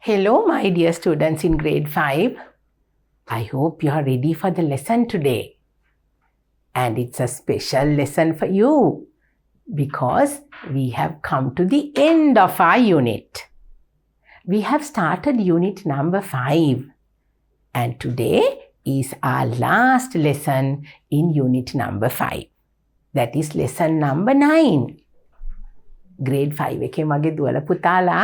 Hello, my dear students in grade 5. I hope you are ready for the lesson today. And it's a special lesson for you because we have come to the end of our unit. We have started unit number 5. And today is our last lesson in unit number 5. That is lesson number 9. Grade 5 එකේ මගේ දුවල පුතාලා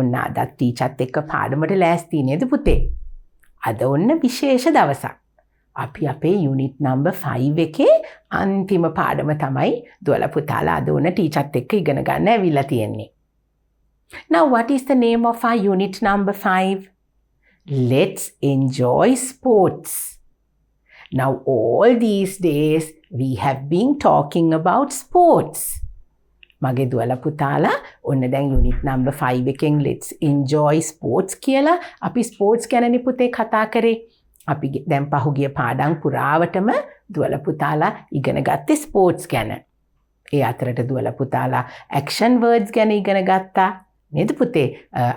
ඔන්න අදත් ටීචර්ත් එක්ක පාඩමට ලෑස්ති නේද පුතේ? අද ඔන්න විශේෂ දවසක්. අපි අපේ යුනිට් නම්බර් 5 එකේ අන්තිම පාඩම තමයි දුවල පුතාලා අද ඔන්න ටීචර්ත් එක්ක ඉගෙන ගන්න ඇවිල්ලා තියෙන්නේ. Now what is the name of our unit number 5? Let's enjoy sports. Now all these days we have been talking about sports. මගේ දුවල පුතාලා ඔන්න දැන් යුනිට් නම්බර් 5 එකෙන් let's enjoy sports කියලා අපි ස්පෝර්ට්ස් ගැනනේ පුතේ කතා කරේ. අපි දැන් පහුගිය පාඩම් පුරාවටම දුවල පුතාලා ඉගෙන ගත්තේ ස්පෝර්ට්ස් ගැන. ඒ අතරට දුවල පුතාලා action words ගැන ඉගෙන ගත්තා. නේද පුතේ?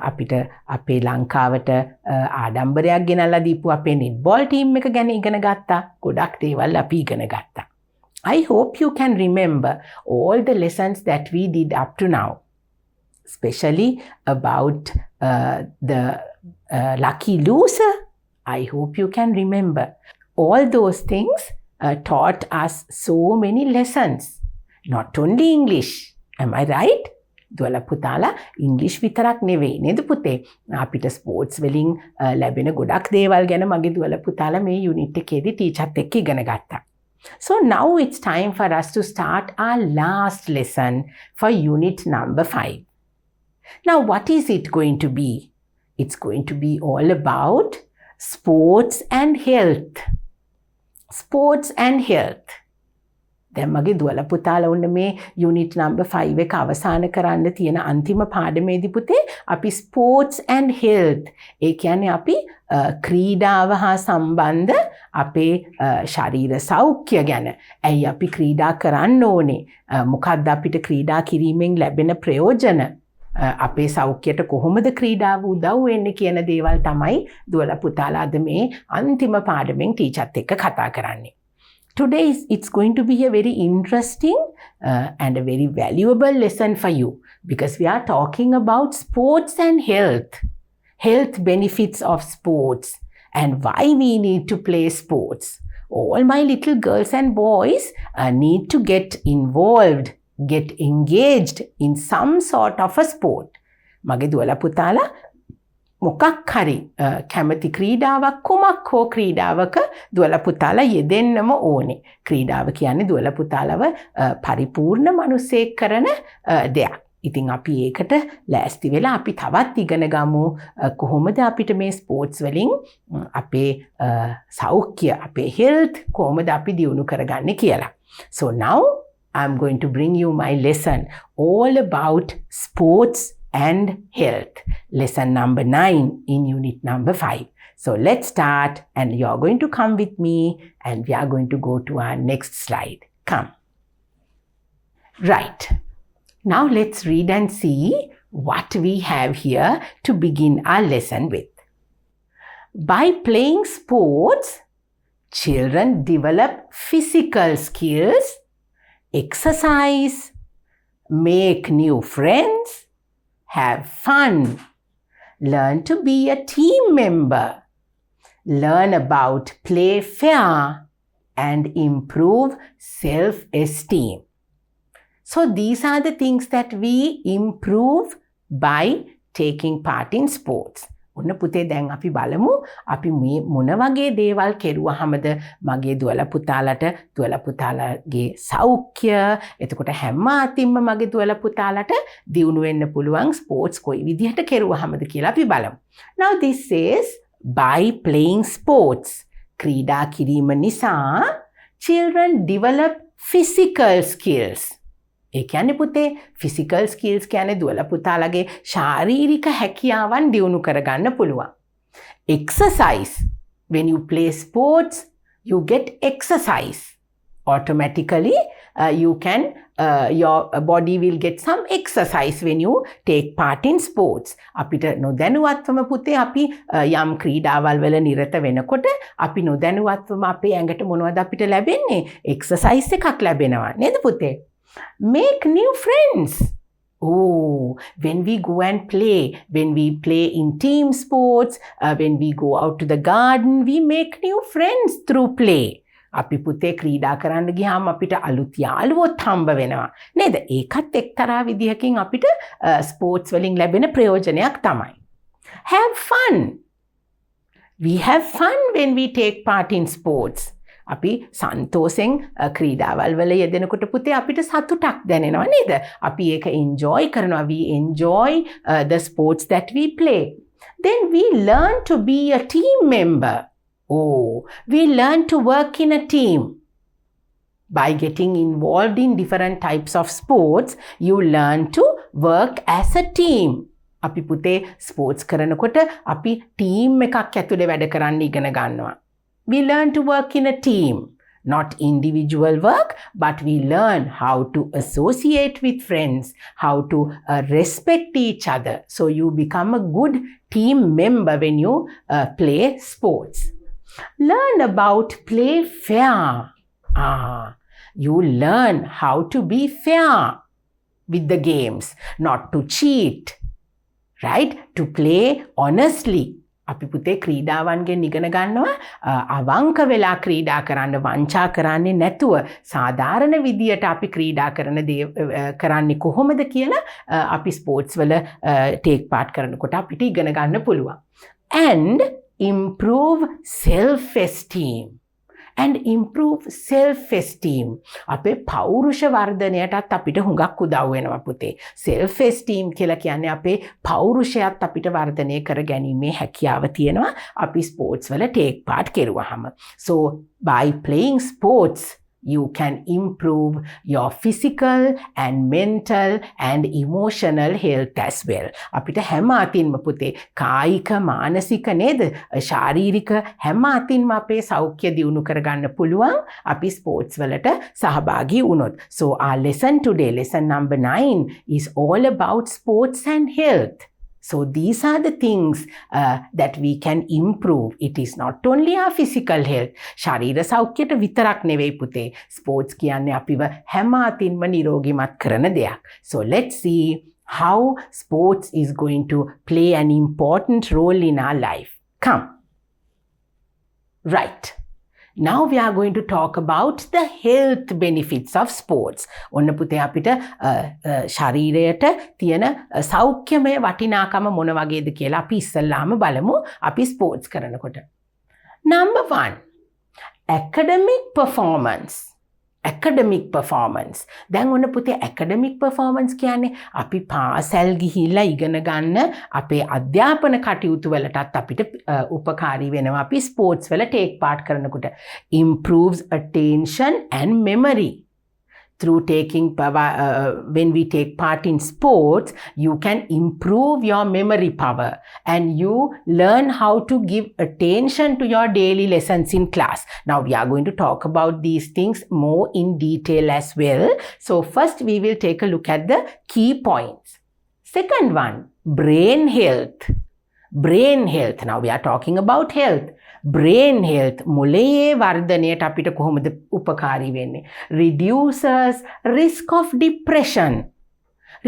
අපිට අපේ ලංකාවට ආඩම්බරයක් ගෙනල්ලා දීපු අපේ netball team එක ගැන ඉගෙන ගත්තා. ගොඩක් දේවල් අපි ඉගෙන ගත්තා. I hope you can remember all the lessons that we did up to now, especially about the lucky loser. I hope you can remember. All those things taught us so many lessons, not only English. Am I right? දුවල පුතාලා ඉංග්‍රීසි විතරක් නෙවෙයි නේද පුතේ? අපිට sports වලින් ලැබෙන ගොඩක් දේවල් ගැන මගේ දුවල පුතාලා මේ යුනිට් එකේදී ටීචර්ත් එක්ක ඉගෙන ගත්තා. So now it's time for us to start our last lesson for unit number 5. Now what is it going to be? It's going to be all about sports and health. Sports and health. දැන් මගේ දුවල පුතාලා ඔන්න මේ unit number 5 එක අවසන් කරන්න තියෙන අන්තිම පාඩමේදී පුතේ අපි sports and health ඒ කියන්නේ අපි ක්‍රීඩාව හා සම්බන්ධ අපේ ශරීර සෞඛ්‍ය ගැන ඇයි අපි ක්‍රීඩා කරන්න ඕනේ මොකක්ද අපිට ක්‍රීඩා කිරීමෙන් ලැබෙන ප්‍රයෝජන අපේ සෞඛ්‍යයට කොහොමද ක්‍රීඩාව උදව් වෙන්නේ කියන දේවල් තමයි දුවල පුතාලා අද මේ අන්තිම පාඩමෙන් ටීචර්ත් එක්ක කතා කරන්නේ. Today it's going to be a very interesting and a very valuable lesson for you because we are talking about sports and health benefits of sports and why we need to play sports. All my little girls and boys need to get involved, get engaged in some sort of a sport. මගේ දුවල පුතාලා මොකක් හරි කැමති ක්‍රීඩාවක් කොමක් හෝ ක්‍රීඩාවක දුවල පුතාලා යෙදෙන්නම ඕනේ. ක්‍රීඩාව කියන්නේ දුවල පුතාලව පරිපූර්ණ මිනිසෙක් කරන දෙයක්. ඉතින් අපි ඒකට ලෑස්ති වෙලා අපි තවත් ඉගෙන ගමු කොහොමද අපිට මේ ස්පෝර්ට්ස් වලින් අපේ සෞඛ්‍ය අපේ health කොහොමද අපි දියුණු කරගන්නේ කියලා. So now I'm going to bring you my lesson all about sports and health. Lesson number 9 in unit number 5. So let's start and you're going to come with me and we are going to go to our next slide. Come. Right. Now let's read and see what we have here to begin our lesson with. By playing sports, children develop physical skills, exercise, make new friends, have fun, learn to be a team member, learn about play fair, and improve self-esteem. So these are the things that we improve by taking part in sports. ඔන්න පුතේ දැන් අපි බලමු අපි මේ මොන වගේ දේවල් කෙරුවාමද මගේ දුවල පුතාලගේ සෞඛ්‍ය එතකොට හැම අතින්ම මගේ දුවල පුතාලට දියුණු වෙන්න පුළුවන් ස්පෝර්ට්ස් කොයි විදිහට කෙරුවාමද කියලා අපි බලමු. Now this says by playing sports ක්‍රීඩා කිරීම නිසා children develop physical skills. ඒ කියන්නේ පුතේ physical skills කියන්නේ දුවල පුතාලගේ ශාරීරික හැකියාවන් දියුණු කරගන්න පුළුවන්. Exercise. When you play sports, you get exercise. Automatically, you can your body will get some exercise when you take part in sports. අපිට නොදැනුවත්වම පුතේ අපි යම් ක්‍රීඩාවල් වල නිරත වෙනකොට අපි නොදැනුවත්වම අපේ ඇඟට මොනවද අපිට ලැබෙන්නේ? එක්සර්සයිස් එකක් ලැබෙනවා නේද පුතේ? Make new friends. Oh, when we go and when we play in team sports, when we go out to the garden, we make new friends through play. අපි පුතේ ක්‍රීඩා කරන්න ගියාම අපිට අලුත් යාළුවොත් හම්බ වෙනවා නේද? ඒකත් එක්තරා විදිහකින් අපිට ස්පෝර්ට්ස් වලින් ලැබෙන ප්‍රයෝජනයක් තමයි. Have fun. We have fun when we take part in sports. අපි සන්තෝෂෙන් ක්‍රීඩාවල් වල යෙදෙනකොට පුතේ අපිට සතුටක් දැනෙනවා නේද? අපි ඒක enjoy කරනවා. We enjoy the sports that we play. Then we learn to be a team member. Oh, we learn to work in a team. By getting involved in different types of sports, you learn to work as a team. අපි පුතේ sports කරනකොට අපි team එකක් ඇතුලේ වැඩ කරන්න ඉගෙන ගන්නවා. We learn to work in a team, not individual work, but we learn how to associate with friends, how to respect each other. So you become a good team member when you play sports. Learn about play fair. You learn how to be fair with the games, not to cheat, right? To play honestly. අපි පුතේ ක්‍රීඩාවන්ගෙන් ඉගෙන ගන්නවා අවංක වෙලා ක්‍රීඩා කරන්න, වංචා කරන්නේ නැතුව සාධාරණ විදියට අපි ක්‍රීඩා කරන්නේ කොහොමද කියලා අපි ස්පෝර්ට්ස් වල ටේක් පාර්ට් කරනකොට අපිට ඉගෙන ගන්න පුළුවන්. And improve self-esteem. And improve self-esteem. අපේ පෞරුෂ වර්ධනයටත් අපිට හුඟක් උදව් වෙනවා පුතේ. self-esteem කියලා කියන්නේ අපේ පෞරුෂයත් අපිට වර්ධනය කර ගැනීමේ හැකියාව තියෙනවා අපි ස්පෝර්ට්ස් වල take part කෙරුවාම. So by playing sports, you can improve your physical and mental and emotional health as well. අපිට හැම අතින්ම පුතේ කායික මානසික නේද ශාරීරික හැම අතින්ම අපේ සෞඛ්‍ය දියුණු කරගන්න පුළුවන් අපි ස්පෝර්ට්ස් වලට සහභාගී වුණොත්. So our lesson today, lesson number 9, is all about sports and health. So these are the things that we can improve. It is not only our physical health. ශරීර සෞඛ්‍යයට විතරක් නෙවෙයි පුතේ. ස්පෝර්ට්ස් කියන්නේ අපිව හැම අතින්ම නිරෝගීමත් කරන දෙයක්. So let's see how sports is going to play an important role in our life. Come. Right. Now we are going to talk about the health benefits of sports. ඔන්න පුතේ අපිට ශරීරයට තියෙන සෞඛ්‍යමය වටිනාකම මොන වගේද කියලා අපි ඉස්සල්ලාම බලමු අපි ස්පෝර්ට්ස් කරනකොට. Number 1, academic performance. academic performance. දැන් ඔන්න පුතේ academic performance කියන්නේ අපි පාසල් ගිහිල්ලා ඉගෙන ගන්න අපේ අධ්‍යාපන කටයුතු වලටත් අපිට උපකාරී වෙනවා අපි ස්පෝර්ට්ස් වල take part කරනකොට. Improves attention and memory. Through when we take part in sports, you can improve your memory power and you learn how to give attention to your daily lessons in class. Now we are going to talk about these things more in detail as well. So first we will take a look at the key points. Second one, brain health. Brain health. Now we are talking about health. Brain health, මොලයේ වර්ධනයට අපිට කොහොමද උපකාරී වෙන්නේ? Reduces risk of depression.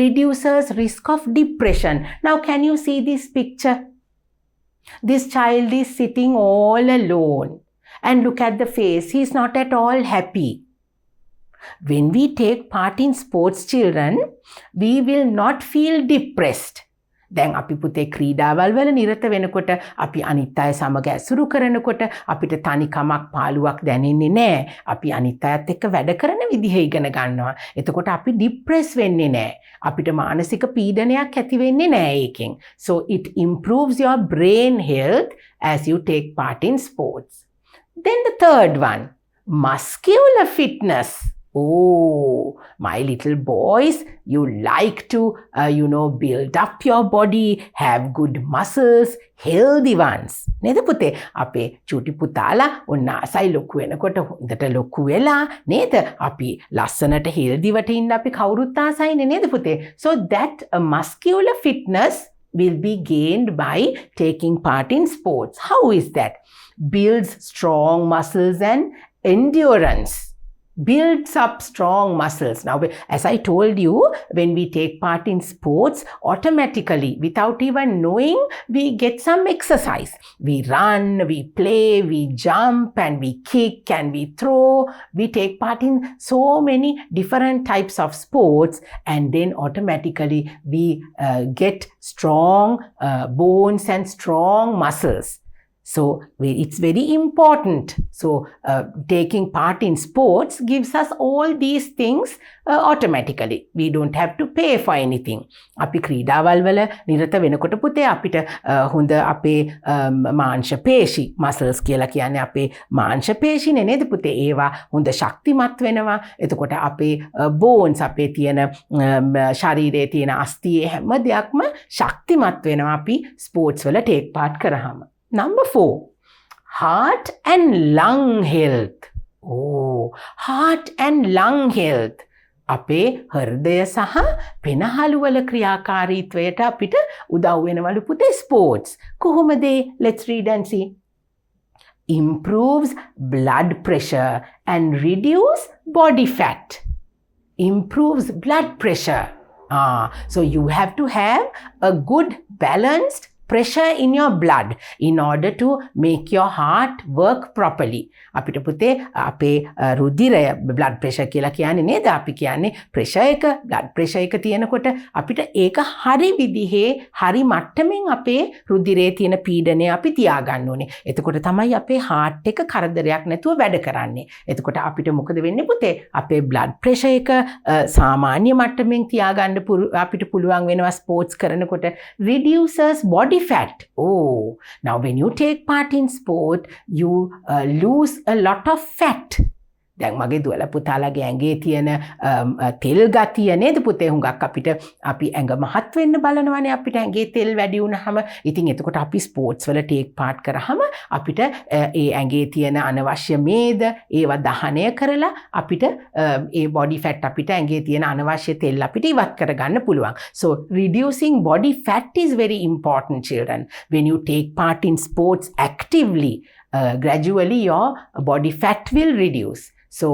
Reduces risk of depression. Now can you see this picture? This child is sitting all alone and look at the face. He is not at all happy. When we take part in sports, children, we will not feel depressed. දැන් අපි පුතේ ක්‍රීඩාවල් වල නිරත වෙනකොට අපි අනිත් අය සමග ඇසුරු කරනකොට අපිට තනිකමක් පාළුවක් දැනෙන්නේ නැහැ. අපි අනිත් අයත් එක්ක වැඩ කරන විදිහ ඉගෙන ගන්නවා. එතකොට අපි ડિප්‍රෙස් වෙන්නේ නැහැ. අපිට මානසික පීඩනයක් ඇති වෙන්නේ නැහැ ඒකෙන්. So it improves your brain health as you take part in sports. Then the third one, muscular fitness. Oh, my little boys, you like to, build up your body, have good muscles, healthy ones. නේද පුතේ? අපේ චූටි පුතාලා ඔන්න ආසයි ලොකු වෙනකොට හොඳට ලොකු වෙලා නේද? අපි ලස්සනට හෙල්දිවට ඉන්න අපි කවුරුත් ආසයිනේ නේද පුතේ? So that muscular fitness will be gained by taking part in sports. How is that? Builds strong muscles and endurance. Builds up strong muscles. Now, as I told you, when we take part in sports, automatically, without even knowing, we get some exercise. We run, we play, we jump, and we kick, and we throw. We take part in so many different types of sports, and then automatically we get strong bones and strong muscles. So it's very important. So taking part in sports gives us all these things automatically. We don't have to pay for anything. අපි ක්‍රීඩාවල් වල නිරත වෙනකොට පුතේ අපිට හොඳ අපේ මාංශ පේශි muscles කියලා කියන්නේ අපේ මාංශ පේශිනේ නේද පුතේ? ඒවා හොඳ ශක්තිමත් වෙනවා. එතකොට අපේ bones අපේ තියෙන ශරීරයේ තියෙන අස්තියේ හැම දෙයක්ම ශක්තිමත් වෙනවා අපි ස්පෝර්ට්ස් වල take part කරාම. Number 4, heart and lung health. Oh, heart and lung health. අපේ හෘදය සහ පෙනහළු වල ක්‍රියාකාරීත්වයට අපිට උදව් වෙනවලු පුතේ ස්පෝර්ට්ස්. කොහොමද? Let's read and see. Improves blood pressure and reduce body fat. Improves blood pressure. So you have to have a good balanced pressure in your blood in order to make your heart work properly. අපිට පුතේ අපේ රුධිරය blood pressure කියලා කියන්නේ නේද? අපි කියන්නේ pressure එක blood pressure එක තියෙනකොට අපිට ඒක හරි විදිහේ හරි මට්ටමින් අපේ රුධිරයේ තියෙන පීඩනය අපි තියාගන්න ඕනේ. එතකොට තමයි අපේ heart එක කරදරයක් නැතුව වැඩ කරන්නේ. එතකොට අපිට මොකද වෙන්නේ පුතේ? අපේ blood pressure එක සාමාන්‍ය මට්ටමින් තියාගන්න අපිට පුළුවන් වෙනවා ස්පෝර්ට්ස් කරනකොට. Reduces body fat. Oh, now when you take part in sport, you lose a lot of fat. දැන් මගේ දුවලා පුතාලාගේ ඇඟේ තියෙන තෙල් ගතිය නේද පුතේ? හුඟක් අපිට අපි ඇඟ මහත් වෙන්න බලනවානේ අපිට ඇඟේ තෙල් වැඩි වුණාම. ඉතින් එතකොට අපි ස්පෝර්ට්ස් වල ටේක් පාර්ට් කරාම අපිට ඒ ඇඟේ තියෙන අනවශ්‍ය මේද ඒවා දහනය කරලා අපිට ඒ බොඩි ෆැට් අපිට ඇඟේ තියෙන අනවශ්‍ය තෙල් අපිට ඉවත් කරගන්න පුළුවන්. So reducing body fat is very important, children. When you take part in sports actively, gradually your body fat will reduce. So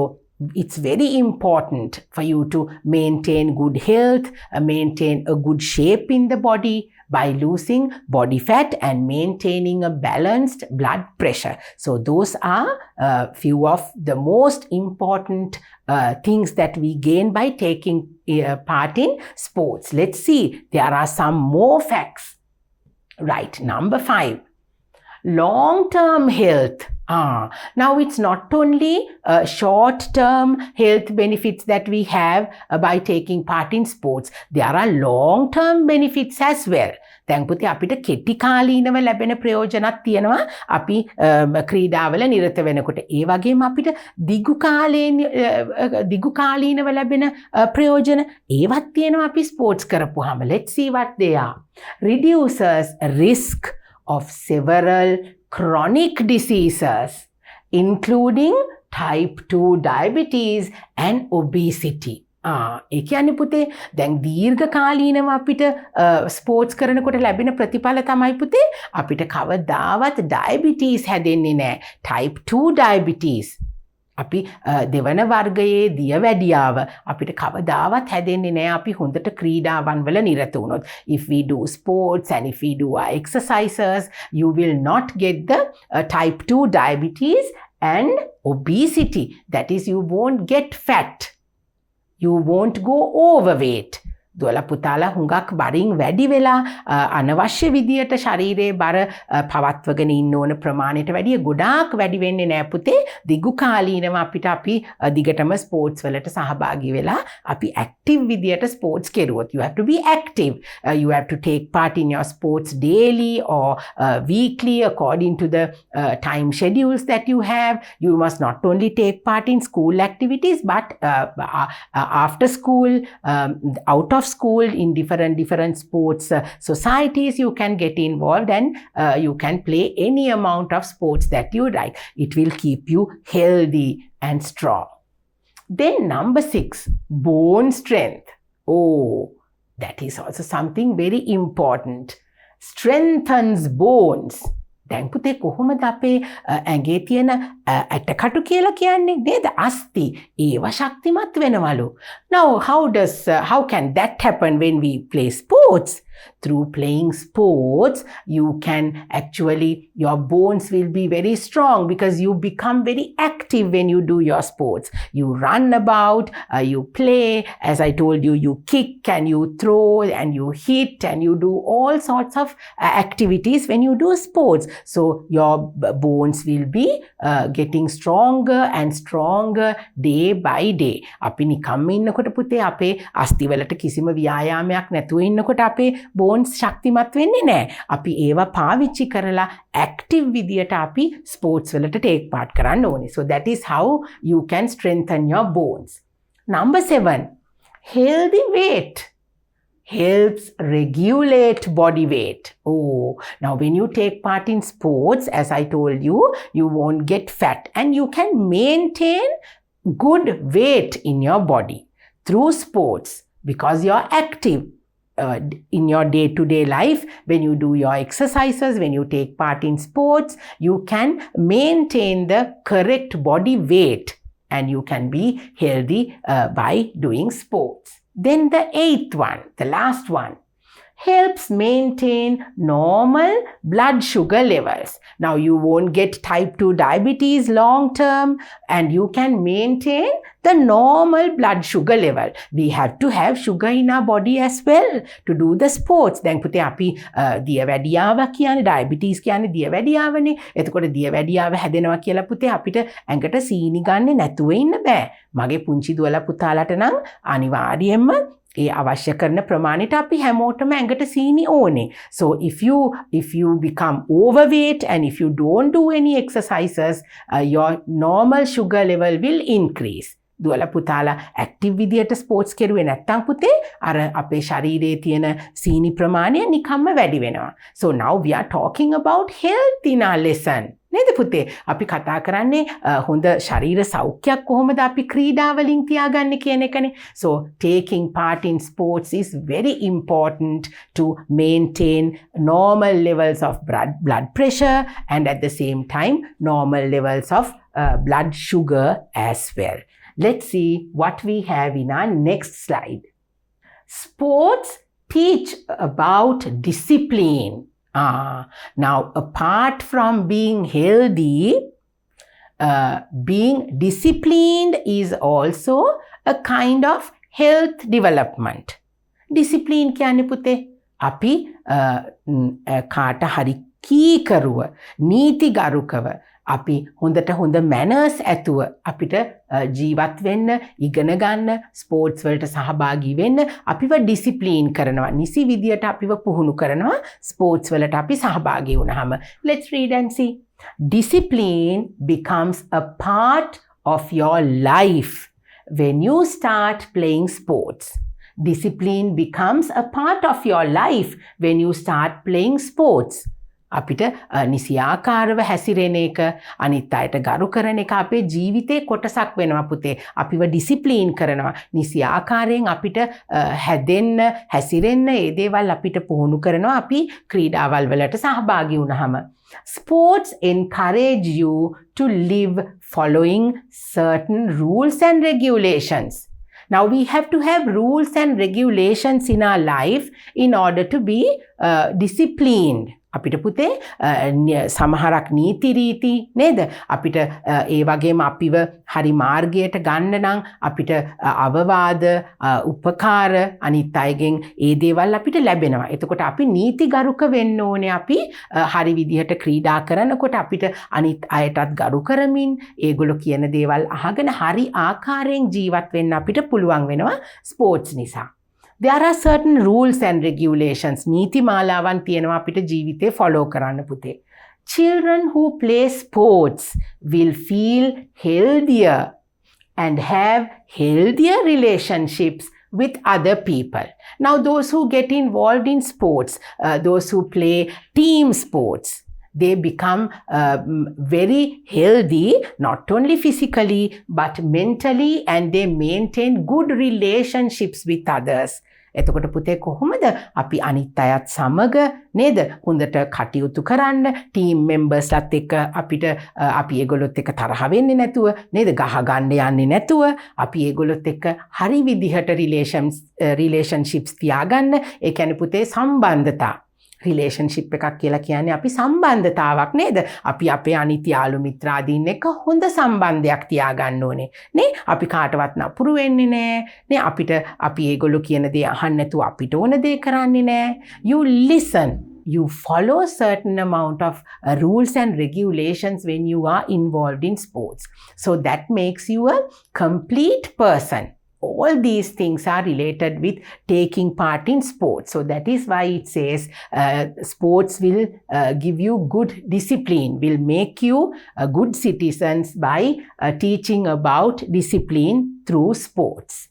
it's very important for you to maintain good health, maintain a good shape in the body by losing body fat and maintaining a balanced blood pressure. So those are few of the most important things that we gain by taking part in sports. Let's see, there are some more facts. Right, number 5. Long-term health. Now it's not only short-term health benefits that we have by taking part in sports. There are long-term benefits as well. දැන් පුතේ අපිට කෙටි කාලීනව ලැබෙන ප්‍රයෝජනක් තියෙනවා අපි ක්‍රීඩාවල නිරත වෙනකොට. ඒ වගේම අපිට දිගු කාලීනව ලැබෙන ප්‍රයෝජන ඒවත් තියෙනවා අපි ස්පෝර්ට්ස් කරපුවාම. Let's see what they are. Reduces risk of several chronic diseases, including type 2 diabetes and obesity. ඒ කියන්නේ පුතේ දැන් දීර්ඝ කාලීනව අපිට ස්පෝර්ට්ස් කරනකොට ලැබෙන ප්‍රතිඵල තමයි පුතේ අපිට කවදාවත් ඩයබටිස් හැදෙන්නේ නැහැ. type 2 diabetes. අපි දෙවන වර්ගයේ දියවැඩියාව අපිට කවදාවත් හැදෙන්නේ නැහැ අපි හොඳට ක්‍රීඩාවන් වල නිරත වුණොත්. If we do sports and if we do our exercises, you will not get the type 2 diabetes and obesity. That is, you won't get fat. You won't go overweight. දුවලා පුතාලා හුඟක් බරින් වැඩි වෙලා අනවශ්‍ය විදියට ශරීරයේ බර පවත්වගෙන ඉන්න ඕන ප්‍රමාණයට වැඩිය ගොඩාක් වැඩි වෙන්නේ නැහැ පුතේ. දිගු කාලීනව අපි දිගටම ස්පෝර්ට්ස් වලට සහභාගී වෙලා අපි ඇක්ටිව් විදියට ස්පෝර්ට්ස් කෙරුවොත්. You have to be active. You have to take part in your sports daily or weekly according to the time schedules that you have. You must not only take part in school activities but after school, out of school, in different sports societies you can get involved, and you can play any amount of sports that you like. It will keep you healthy and strong. Then number 6, bone strength. Oh, that is also something very important. Strengthens bones. දැන් පුතේ කොහොමද අපේ ඇඟේ තියෙන ඇටකටු කියලා කියන්නේ නේද? අස්ති ඒවා ශක්තිමත් වෙනවලු. Now how can that happen when we play sports? Through playing sports, you can actually, your bones will be very strong because you become very active when you do your sports. You run about, you play, as I told you, you kick and you throw and you hit and you do all sorts of activities when you do sports. So your bones will be getting stronger and stronger day by day. අපි නිකම්ම ඉන්නකොට පුතේ අපේ අස්ති වලට කිසිම ව්‍යායාමයක් නැතුව ඉන්නකොට අපේ bones ශක්තිමත් වෙන්නේ නැහැ. අපි ඒවා පාවිච්චි කරලා active විදියට අපි sports වලට take part කරන්න ඕනේ. So that is how you can strengthen your bones. Number 7, healthy weight helps regulate body weight. Oh, now when you take part in sports, as I told you, you won't get fat and you can maintain good weight in your body through sports because you're active. In your day-to-day life, when you do your exercises, when you take part in sports, you can maintain the correct body weight and you can be healthy by doing sports. Then the 8th one, the last one, helps maintain normal blood sugar levels. Now you won't get type 2 diabetes long term and you can maintain the normal blood sugar level. We have to have sugar in our body as well to do the sports. දැන් පුතේ අපි දියවැඩියාව කියන්නේ diabetes කියන්නේ දියවැඩියාවනේ. එතකොට දියවැඩියාව හැදෙනවා කියලා පුතේ අපිට ඇඟට සීනි ගන්න නැතුව ඉන්න බෑ. මගේ පුංචි දුවලා පුතාලට නම් අනිවාර්යයෙන්ම ඒ අවශ්‍ය කරන ප්‍රමාණයට අපි හැමෝටම ඇඟට සීනි ඕනේ. So if you become overweight and if you don't do any exercises, your normal sugar level will increase. දුවලා පුතාලා ඇක්ටිව් විදියට ස්පෝර්ට්ස් කෙරුවේ නැත්තම් පුතේ අර අපේ ශරීරයේ තියෙන සීනි ප්‍රමාණය නිකම්ම වැඩි වෙනවා. So now we are talking about health in our lesson. නේද පුතේ? අපි කතා කරන්නේ හොඳ ශරීර සෞඛ්‍යයක් කොහොමද අපි ක්‍රීඩාවලින් තියාගන්නේ කියන එකනේ. So taking part in sports is very important to maintain normal levels of blood pressure and at the same time normal levels of blood sugar as well. Let's see what we have in our next slide. Sports teach about discipline. Now apart from being healthy, being disciplined is also a kind of health development. Discipline කියන්නේ පුතේ අපි කාට හරි කීකරුව නීතිගරුකව අපි හොඳට හොඳ manners ඇතුව අපිට ජීවත් වෙන්න ඉගෙන ගන්න ස්පෝර්ට්ස් වලට සහභාගී වෙන්න අපිව ඩිසිප්ලින් කරනවා නිසි විදියට අපිව පුහුණු කරනවා ස්පෝර්ට්ස් වලට අපි සහභාගී වුණාම. Let's read and see. Discipline becomes a part of your life when you start playing sports. Discipline becomes a part of your life when you start playing sports. අපිට නිසියාකාරව හැසිරෙන එක අනිත් අයට ගරු කරන එක අපේ ජීවිතේ කොටසක් වෙනවා පුතේ. අපිව ඩිසිප්ලින් කරනවා. නිසියාකාරයෙන් අපිට හැදෙන්න හැසිරෙන්න ඒ දේවල් අපිට පුහුණු කරනවා අපි ක්‍රීඩාවල් වලට සහභාගී වුණාම. Sports encourage you to live following certain rules and regulations. Now we have to have rules and regulations in our life in order to be disciplined. අපිට පුතේ සමහරක් නීති රීති නේද? අපිට ඒ වගේම අපිව හරි මාර්ගයට ගන්න නම් අපිට අවවාද උපකාර අනිත් අයගෙන් ඒ දේවල් අපිට ලැබෙනවා. එතකොට අපි නීතිගරුක වෙන්න ඕනේ. අපි හරි විදිහට ක්‍රීඩා කරනකොට අපිට අනිත් අයටත් ගරු කරමින් ඒගොල්ලෝ කියන දේවල් අහගෙන හරි ආකාරයෙන් ජීවත් වෙන්න අපිට පුළුවන් වෙනවා ස්පෝර්ට්ස් නිසා. There are certain rules and regulations. නීතිමාලාවන් තියෙනවා අපිට ජීවිතේ follow කරන්න පුතේ. Children who play sports will feel healthier and have healthier relationships with other people. Now, those who get involved in sports, those who play team sports, they become very healthy, not only physically, but mentally, and they maintain good relationships with others. එතකොට පුතේ කොහොමද අපි අනිත් අයත් සමග නේද හොඳට කටයුතු කරන්න ටීම් මෙම්බර්ස්ලත් එක්ක අපිට අපි ඒගොල්ලොත් එක්ක තරහ වෙන්නේ නැතුව නේද ගහ ගන්න යන්නේ නැතුව අපි ඒගොල්ලොත් එක්ක හරි විදිහට රිලේෂන්ෂිප්ස් තියාගන්න ඒ කියන්නේ පුතේ සම්බන්ධතා රිලේෂන්ෂිප් එකක් කියලා කියන්නේ අපි සම්බන්ධතාවක් නේද අපි අපේ අනිත් යාළු මිත්‍රාදීන් එක්ක හොඳ සම්බන්ධයක් තියාගන්න ඕනේ නේ අපි කාටවත් නපුරු වෙන්නේ නැහැ නේ අපිට අපි ඒගොල්ලෝ කියන දේ අහන්න නැතුව අපිට ඕන දේ කරන්නේ නැහැ you listen you follow a certain amount of rules and regulations when you are involved in sports so that makes you a complete person. All these things are related with taking part in sports. So that is why it says sports will give you good discipline, will make you good citizens by teaching about discipline through sports.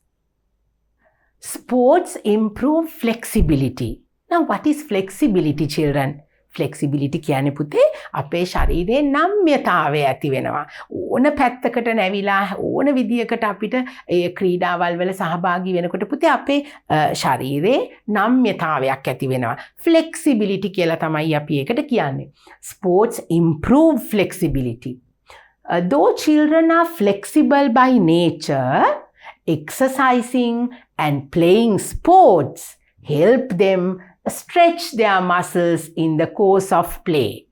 Sports improve flexibility. Now what is flexibility, children? Flexibility කියන්නේ පුතේ අපේ ශරීරයේ නම්‍යතාවය ඇති වෙනවා. ඕන පැත්තකට නැවිලා ඕන විදියකට අපිට ඒ ක්‍රීඩාවල් වල සහභාගී වෙනකොට පුතේ අපේ ශරීරයේ නම්‍යතාවයක් ඇති වෙනවා. ෆ්ලෙක්සිබිලිටි කියලා තමයි අපි ඒකට කියන්නේ. Sports improve flexibility. Though children are flexible by nature, exercising and playing sports help them stretch their muscles in the course of play.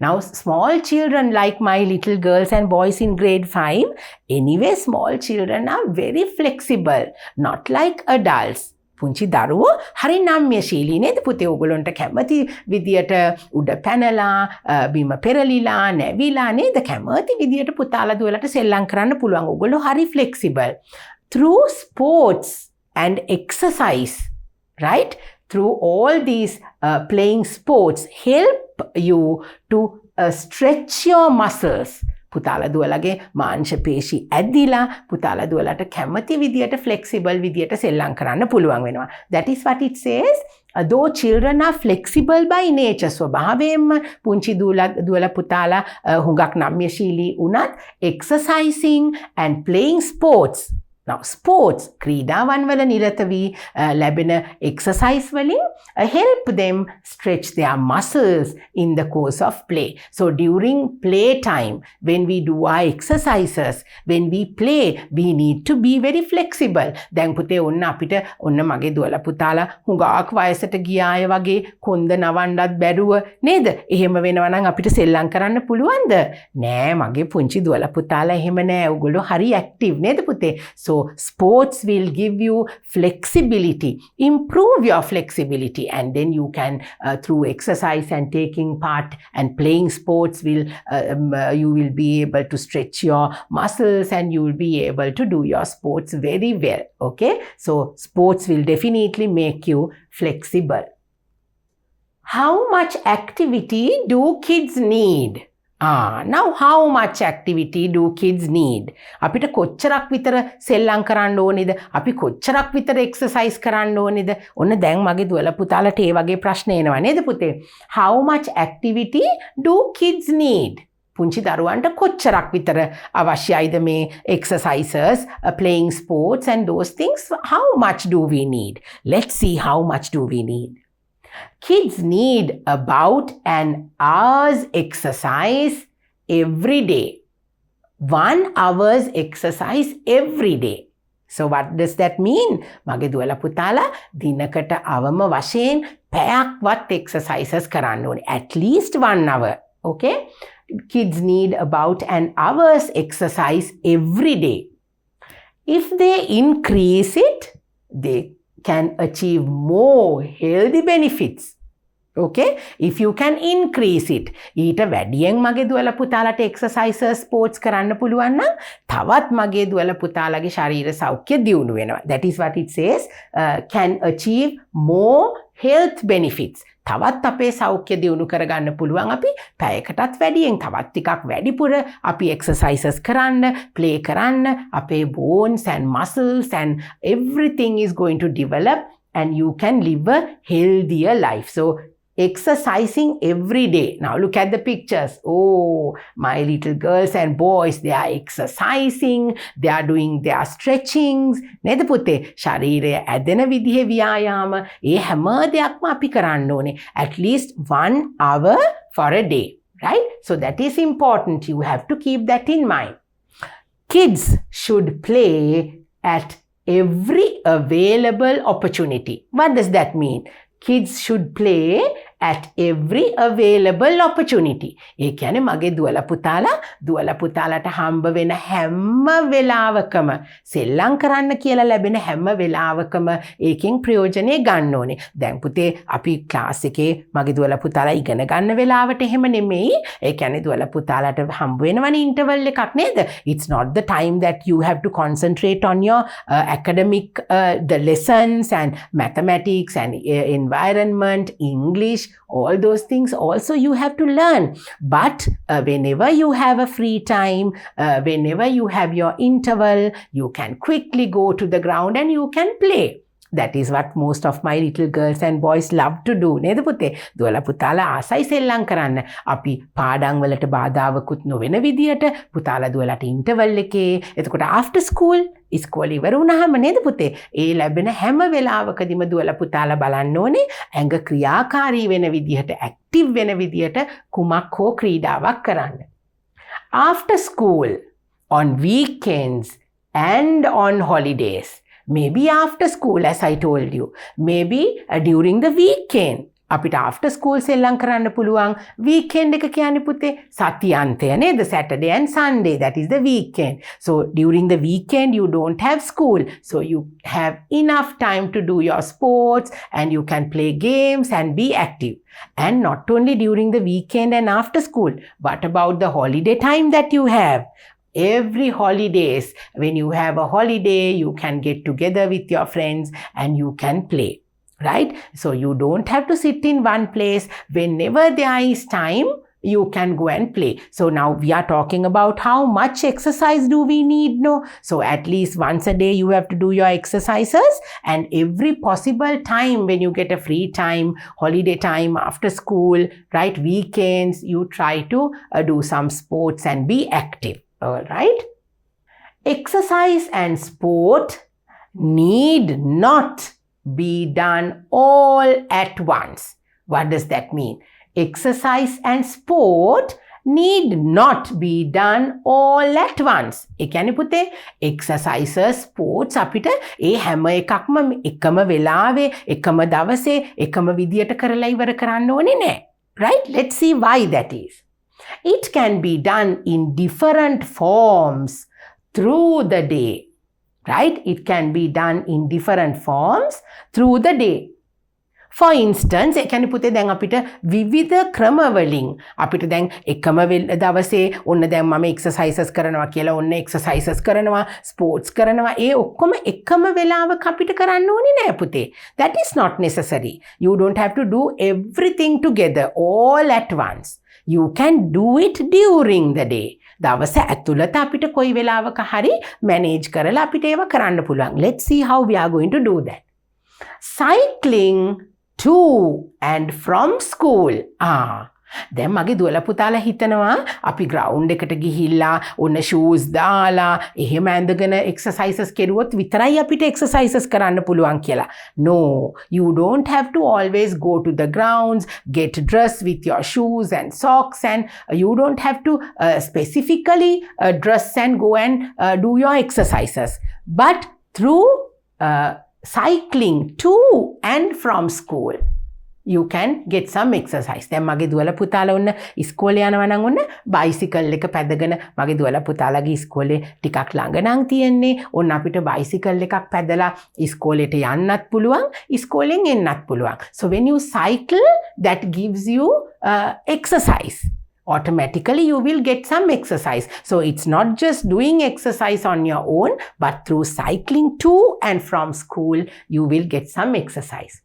Now small children like my little girls and boys in grade 5, anyway small children are very flexible, not like adults. පුංචි දරුවෝ හරි නම්‍යශීලී නේද පුතේ ඕගොල්ලන්ට කැමති විදියට උඩ පැනලා බිම පෙරලිලා නැවිලා නේද කැමති විදියට පුතාලා දුවලට සෙල්ලම් කරන්න පුළුවන් ඕගොල්ලෝ හරි flexible. Through sports and exercise, right? Through all these playing sports help you to stretch your muscles. පුතාලා දුවලගේ මාංශ පේශි ඇදිලා පුතාලා දුවලට කැමති විදියට flexible විදියට සෙල්ලම් කරන්න පුළුවන් වෙනවා. That is what it says. Though children are flexible by nature, ස්වභාවයෙන්ම පුංචි දුවලා පුතාලා හුඟක් නම්‍යශීලී වුණත් exercising and playing sports. Now sports ක්‍රීඩාවන් වල නිරත වී ලැබෙන exercise වලින් help them stretch their muscles in the course of play. So during play time, when we do our exercises, when we play, we need to be very flexible. දැන් පුතේ ඔන්න අපිට ඔන්න මගේ දුවලා පුතාලා හුඟක් වයසට ගිය අය වගේ කොන්ද නවන්නත් බැරුව නේද? එහෙම වෙනවා නම් අපිට සෙල්ලම් කරන්න පුළුවන්ද? නෑ මගේ පුංචි දුවලා පුතාලා එහෙම නෑ. ඔයගොල්ලෝ හරි active නේද පුතේ? So sports will give you flexibility, improve your flexibility, and then you can through exercise and taking part and playing sports will you will be able to stretch your muscles and you will be able to do your sports very well. Okay, so sports will definitely make you flexible. How much activity do kids need? Now how much activity do kids need? අපිට කොච්චරක් විතර සෙල්ලම් කරන්න ඕනේද? අපි කොච්චරක් විතර exercise කරන්න ඕනේද? ඔන්න දැන් මගේ දුවලා පුතාලට ඒ වගේ ප්‍රශ්න එනවා නේද පුතේ? How much activity do kids need? පුංචි දරුවන්ට කොච්චරක් විතර අවශ්‍යයිද මේ exercises, playing sports and those things? How much do we need? Let's see how much do we need. Kids need about an hour's exercise every day. 1 hour's exercise every day. So what does that mean? මගේ දුවලා පුතාලා දිනකට අවම වශයෙන් පැයක්වත් exercises කරන්න ඕනේ. At least 1 hour. Okay? Kids need about an hour's exercise every day. If they increase it, they can achieve more healthy benefits. Okay? If you can increase it. ඊට වැඩියෙන් මගේ දුවලා පුතාලට exercises sports කරන්න පුළුවන් නම් තවත් මගේ දුවලා පුතාලගේ ශරීර සෞඛ්‍ය දියුණු වෙනවා. That is what it says, can achieve more health benefits. තවත් අපේ සෞඛ්‍ය දියුණු කරගන්න පුළුවන් අපි පැයකටත් වැඩියෙන් තවත් ටිකක් වැඩිපුර අපි exercises කරන්න, play කරන්න, අපේ bones and muscles and everything is going to develop and you can live a healthier life. So exercising every day. Now look at the pictures. Oh, my little girls and boys, they are exercising, they are doing their stretchings. නේද පුතේ? ශරීරය ඇදෙන විදිහේ ව්‍යායාම ඒ හැම දෙයක්ම අපි කරන්න ඕනේ. At least 1 hour for a day. Right? So that is important. You have to keep that in mind. Kids should play at every available opportunity. What does that mean? Kids should play at every available opportunity. ඒ කියන්නේ මගේ දුවලා පුතාලට හම්බ වෙන හැම වෙලාවකම සෙල්ලම් කරන්න කියලා ලැබෙන හැම වෙලාවකම ඒකෙන් ප්‍රයෝජනෙ ගන්න ඕනේ. දැන් පුතේ අපි ක්ලාස් එකේ මගේ දුවලා පුතාලා ඉගෙන ගන්න වෙලාවට එහෙම නෙමෙයි. ඒ කියන්නේ දුවලා පුතාලට හම්බ වෙනවනේ ඉන්ටර්වල් එකක් නේද? It's not the time that you have to concentrate on your academic the lessons and mathematics and environment, English, all those things also you have to learn. But whenever you have a free time, whenever you have your interval, you can quickly go to the ground and you can play. That is what most of my little girls and boys love to do. නේද පුතේ? දුවලා පුතාලා ආසයි සෙල්ලම් කරන්න. අපි පාඩම් වලට බාධාවකුත් නොවන විදියට පුතාලා දුවලාට ඉන්ටර්වල් එකේ එතකොට after school ඉස්කෝල ඉවර වුණාම නේද පුතේ? ඒ ලැබෙන හැම වෙලාවකදීම දුවලා පුතාලා බලන්න ඕනේ ඇඟ ක්‍රියාකාරී වෙන විදියට, ඇක්ටිව් වෙන විදියට කුමක් හෝ ක්‍රීඩාවක් කරන්න. After school, on weekends and on holidays. Maybe after school, as I told you. Maybe during the weekend. අපිට after school සෙල්ලම් කරන්න පුළුවන්. weekend එක කියන්නේ පුතේ සතියන්තය නේද? Saturday and Sunday, that is the weekend. So during the weekend you don't have school, so you have enough time to do your sports and you can play games and be active. And not only during the weekend and after school, what about the holiday time that you have? Every holidays, when you have a holiday, you can get together with your friends and you can play. Right? So you don't have to sit in one place. Whenever there is time, you can go and play. So now we are talking about how much exercise do we need, no? So at least once a day you have to do your exercises, and every possible time when you get a free time, holiday time, after school, right, weekends, you try to do some sports and be active. All right? Exercise and sport need not be done all at once. What does that mean? Exercise and sport need not be done all at once. ඒ කියන්නේ පුතේ exercises, sports අපිට ඒ හැම එකක්ම එකම වෙලාවේ, එකම දවසේ, එකම විදියට කරලා ඉවර කරන්න ඕනේ නෑ. Right? Let's see why that is. It can be done in different forms through the day. Right? It can be done in different forms through the day. For instance, ඒ කියන්නේ පුතේ දැන් අපිට විවිධ ක්‍රමවලින් අපිට දැන් එකම දවසේ ඔන්න දැන් මම exercises කරනවා කියලා ඔන්න exercises කරනවා, sports කරනවා, ඒ ඔක්කොම එකම වෙලාවක අපිට කරන්න ඕනේ නෑ පුතේ. That is not necessary. You don't have to do everything together all at once. You can do it during the day. දවස ඇතුළත අපිට කොයි වෙලාවක හරි manage කරලා අපිට ඒව කරන්න පුළුවන්. Let's see how we are going to do that. Cycling to and from school. දැන් මගේ දුවලා පුතාලා හිතනවා අපි ග්‍රවුන්ඩ් එකට ගිහිල්ලා ඔන්න shoes දාලා එහෙම ඇඳගෙන exercises කෙරුවොත් විතරයි අපිට exercises කරන්න පුළුවන් කියලා. No, you don't have to always go to the grounds, get dressed with your shoes and socks, and you don't have to specifically dress and go and do your exercises. But through cycling to and from school, you can get some exercise. දැන් මගේ දුවලා පුතාලා ඔන්න ඉස්කෝලේ යනවා නම් ඔන්න bicycle එක පැදගෙන මගේ දුවලා පුතාලාගේ ඉස්කෝලේ ටිකක් ළඟ නම් තියෙන්නේ. ඔන්න අපිට බයිසිකල් එකක් පැදලා ඉස්කෝලේට යන්නත් පුළුවන්, ඉස්කෝලෙන් එන්නත් පුළුවන්. So when you cycle, that gives you exercise. Automatically you will get some exercise. So it's not just doing exercise on your own, but through cycling to and from school, you will get some exercise.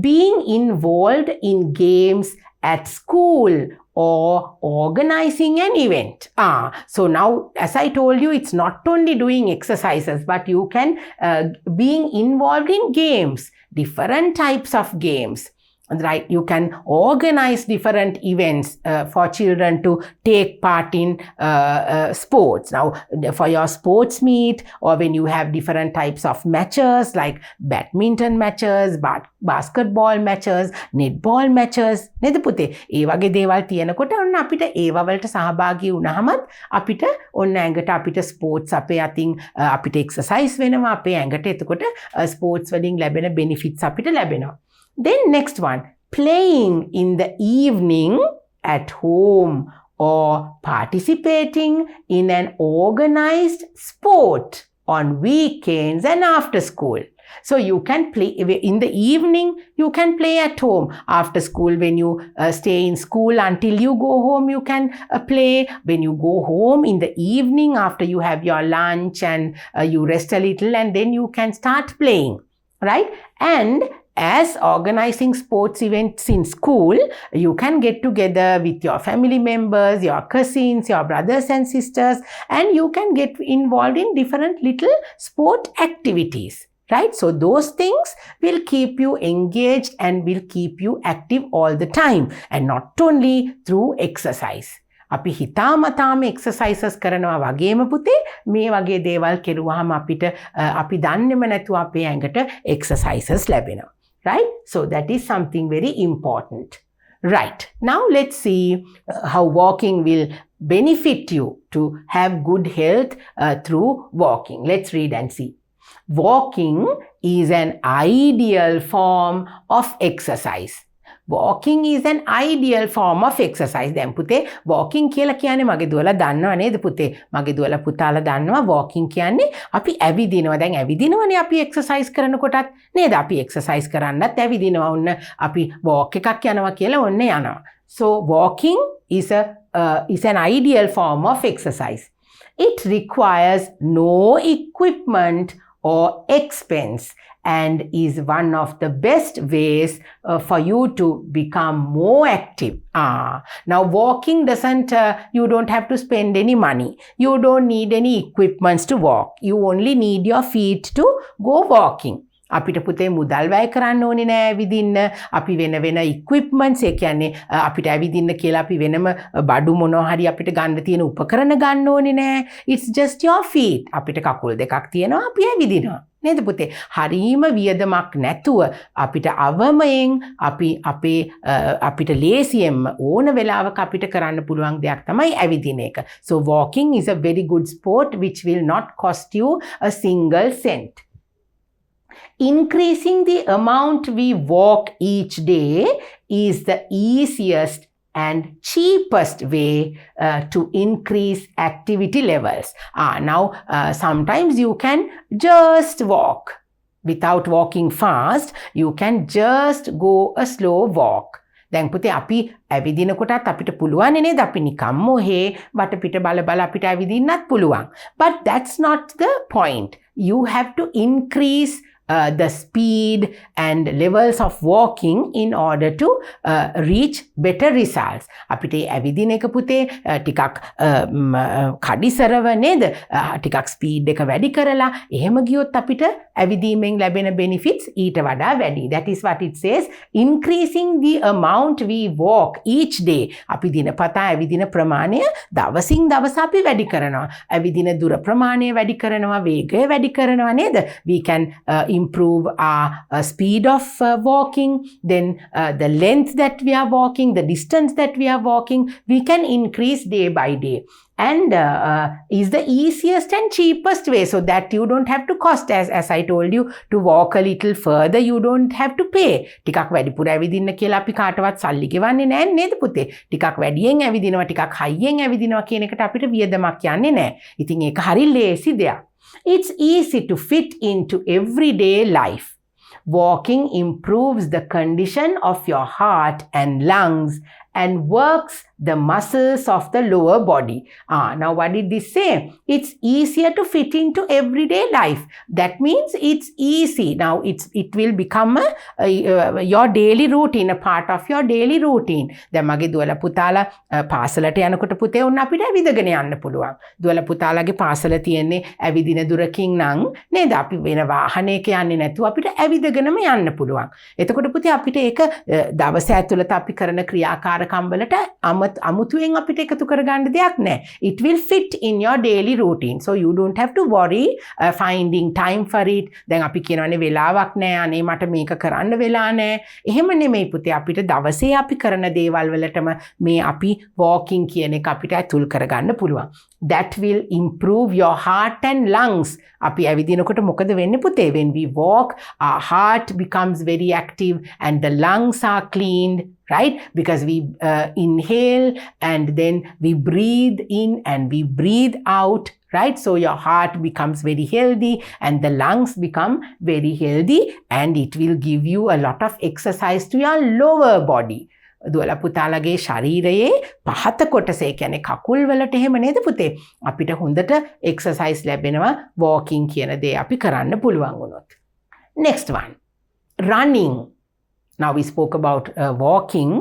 Being involved in games at school or organizing an event. So now, as I told you, it's not only doing exercises, but you can being involved in games, different types of games. Right, you can organize different events for children to take part in sports. Now, for your sports meet, or when you have different types of matches like badminton matches, basketball matches, netball matches, නේද පුතේ? ඒ වගේ දේවල් තියෙනකොට ඔන්න අපිට ඒව වලට සහභාගී වුණාමත් අපිට ඔන්න ඇඟට අපිට ස්පෝර්ට්ස් අපේ අතින් අපිට එක්සර්සයිස් වෙනවා, අපේ ඇඟට එතකොට ස්පෝර්ට්ස් වලින් ලැබෙන බෙනිෆිට්ස් අපිට ලැබෙනවා. Then next one, playing in the evening at home or participating in an organized sport on weekends and after school. So you can play in the evening, you can play at home. After school, when you stay in school until you go home, you can play. When you go home in the evening after you have your lunch and you rest a little, and then you can start playing, right? And as organizing sports events in school, you can get together with your family members, your cousins, your brothers and sisters, and you can get involved in different little sport activities, right? So those things will keep you engaged and will keep you active all the time, and not only through exercise. අපි හිතාමතාම exercises කරනවා වගේම පුතේ මේ වගේ දේවල් කෙරුවාම අපිට අපි දන්නේම නැතුව අපේ ඇඟට එක්සර්සයිසස් ලැබෙනවා. Right? So that is something very important. Right. Now let's see how walking will benefit you to have good health through walking. Let's read and see. Walking is an ideal form of exercise. Walking is an ideal form of exercise. දැන් පුතේ walking කියලා කියන්නේ මගේ දුවලා දන්නව නේද පුතේ? මගේ දුවලා පුතාලා දන්නවා walking කියන්නේ අපි ඇවිදිනවා. දැන් ඇවිදිනවනේ අපි exercise කරනකොටත් නේද? අපි exercise කරන්නත් ඇවිදිනවා. ඔන්න අපි walk එකක් යනවා කියලා ඔන්න යනවා. So walking is an ideal form of exercise. It requires no equipment or expense and is one of the best ways for you to become more active. Now walking doesn't, you don't have to spend any money. You don't need any equipments to walk. You only need your feet to go walking. අපිට පුතේ මුදල් වැය කරන්න ඕනේ නෑ ඇවිදින්න. අපි වෙන වෙන equipments ඒ කියන්නේ අපිට ඇවිදින්න කියලා අපි වෙනම බඩු මොනවා හරි අපිට ගන්න තියෙන උපකරණ ගන්න ඕනේ නෑ. It's just your feet. අපිට කකුල් දෙකක් තියෙනවා අපි ඇවිදිනවා. නේද පුතේ? හරීම වියදමක් නැතුව අපිට අවමයෙන් අපි අපිට ලේසියෙන්ම ඕන වෙලාවක අපිට කරන්න පුළුවන් දෙයක් තමයි ඇවිදින එක. So walking is a very good sport which will not cost you a single cent. Increasing the amount we walk each day is the easiest and cheapest way to increase activity levels. Now, sometimes you can just walk. Without walking fast, you can just go a slow walk. දැන් පුතේ අපි ඇවිදිනකොටත් අපිට පුළුවන් නේද අපි නිකම්ම ඔහේ වටපිට බල අපිට ඇවිදින්නත් පුළුවන්. But that's not the point. You have to increase the speed and levels of walking in order to reach better results. අපිට ඇවිදින එක පුතේ ටිකක් කඩිසරව නේද? ටිකක් ස්පීඩ් එක වැඩි කරලා එහෙම ගියොත් අපිට ඇවිදීමෙන් ලැබෙන benefits ඊට වඩා වැඩි. That is what it says, increasing the amount we walk each day. අපි දිනපතා ඇවිදින ප්‍රමාණය දවසින් දවස අපි වැඩි කරනවා. ඇවිදින දුර ප්‍රමාණය වැඩි කරනවා, වේගය වැඩි කරනවා නේද? We can improve our speed of walking, then the length that we are walking, the distance that we are walking, we can increase day by day. And is the easiest and cheapest way, so that you don't have to cost. As I told you, to walk a little further, you don't have to pay. ටිකක් වැඩිපුර ඇවිදින්න කියලා අපි කාටවත් සල්ලි ගෙවන්නේ නැහැ නේද පුතේ? ටිකක් වැඩියෙන් ඇවිදිනවා, ටිකක් හයියෙන් ඇවිදිනවා කියන එකට අපිට වියදමක් යන්නේ නැහැ. ඉතින් ඒක හරි ලේසි දෙයක්. It's easy to fit into everyday life. Walking improves the condition of your heart and lungs and works the muscles of the lower body. Now what did this say? It's easier to fit into everyday life. That means it's easy. Now it will become your daily routine, a part of your daily routine. දැන් මගේ දුවලා පුතාලා පාසලට යනකොට පුතේ උන් අපිට ඇවිදගෙන යන්න පුළුවන්. දුවලා පුතාලාගේ පාසල තියෙන්නේ ඇවිදින දුරකින් නම් නේද? අපි වෙන වාහනයක යන්නේ නැතුව අපිට ඇවිදගෙනම යන්න පුළුවන්. එතකොට පුතේ අපිට ඒක දවස ඇතුළත අපි කරන ක්‍රියාකාරකම් වලට අමුතුවෙන් අපිට එකතු කරගන්න දෙයක් නැහැ. It will fit in your daily routine. So you don't have to worry finding time for it. දැන් අපි කියනවානේ වෙලාවක් නැහැ. අනේ මට මේක කරන්න වෙලා නැහැ. එහෙම නෙමෙයි පුතේ. අපිට දවසේ අපි කරන දේවල් වලටම මේ අපි walking කියන එක අපිට අතුල් කරගන්න පුළුවන්. That will improve your heart and lungs. අපි ඇවිදිනකොට මොකද වෙන්නේ පුතේ? When we walk, our heart becomes very active and the lungs are cleaned, right? Because we inhale and then we breathe in and we breathe out, right? So your heart becomes very healthy and the lungs become very healthy, and it will give you a lot of exercise to your lower body. දුවලා පුතාලගේ ශරීරයේ පහත කොටසේ කියන්නේ කකුල් වලට එහෙම නේද පුතේ? අපිට හොඳට එක්සර්සයිස් ලැබෙනවා walking කියන දේ අපි කරන්න පුළුවන් වුණොත්. Next one, running. Now we spoke about walking.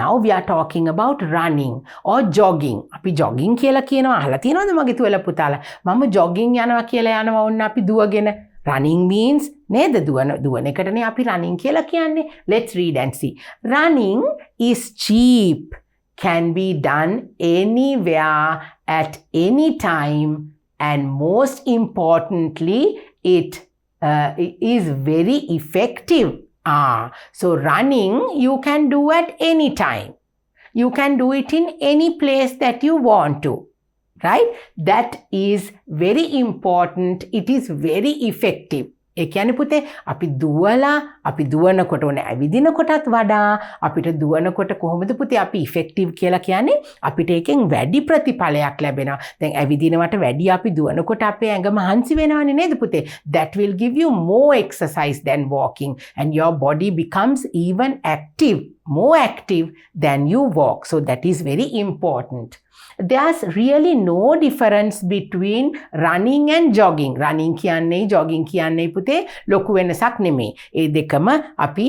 Now we are talking about running or jogging. අපි jogging කියලා කියනවා. අහලා තියෙනවද මගේ දුවලා පුතාලා? මම jogging යනවා කියලා යනවා වුණ අපි දුවගෙන. Running means නේද? දුවන එකටනේ අපි running කියලා කියන්නේ. Let's read and see. Running is cheap, can be done anywhere at any time, and most importantly, it is very effective. So running you can do at any time. You can do it in any place that you want to. Right? That is very important. It is very effective. ඒ කියන්නේ පුතේ අපි දුවනකොට ඕනේ ඇවිදිනකොටත් වඩා අපිට දුවනකොට කොහොමද පුතේ අපි effective කියලා කියන්නේ? අපිට එකෙන් වැඩි ප්‍රතිඵලයක් ලැබෙනවා. දැන් ඇවිදිනවට වැඩි අපි දුවනකොට අපේ ඇඟ මහන්සි වෙනවනේ නේද පුතේ? That will give you more exercise than walking, and your body becomes even active, more active than you walk. So that is very important. There's really no difference between running and jogging. Running කියන්නේ jogging කියන්නේ පුතේ ලොකු වෙනසක් නෙමෙයි. ඒ දෙකම අපි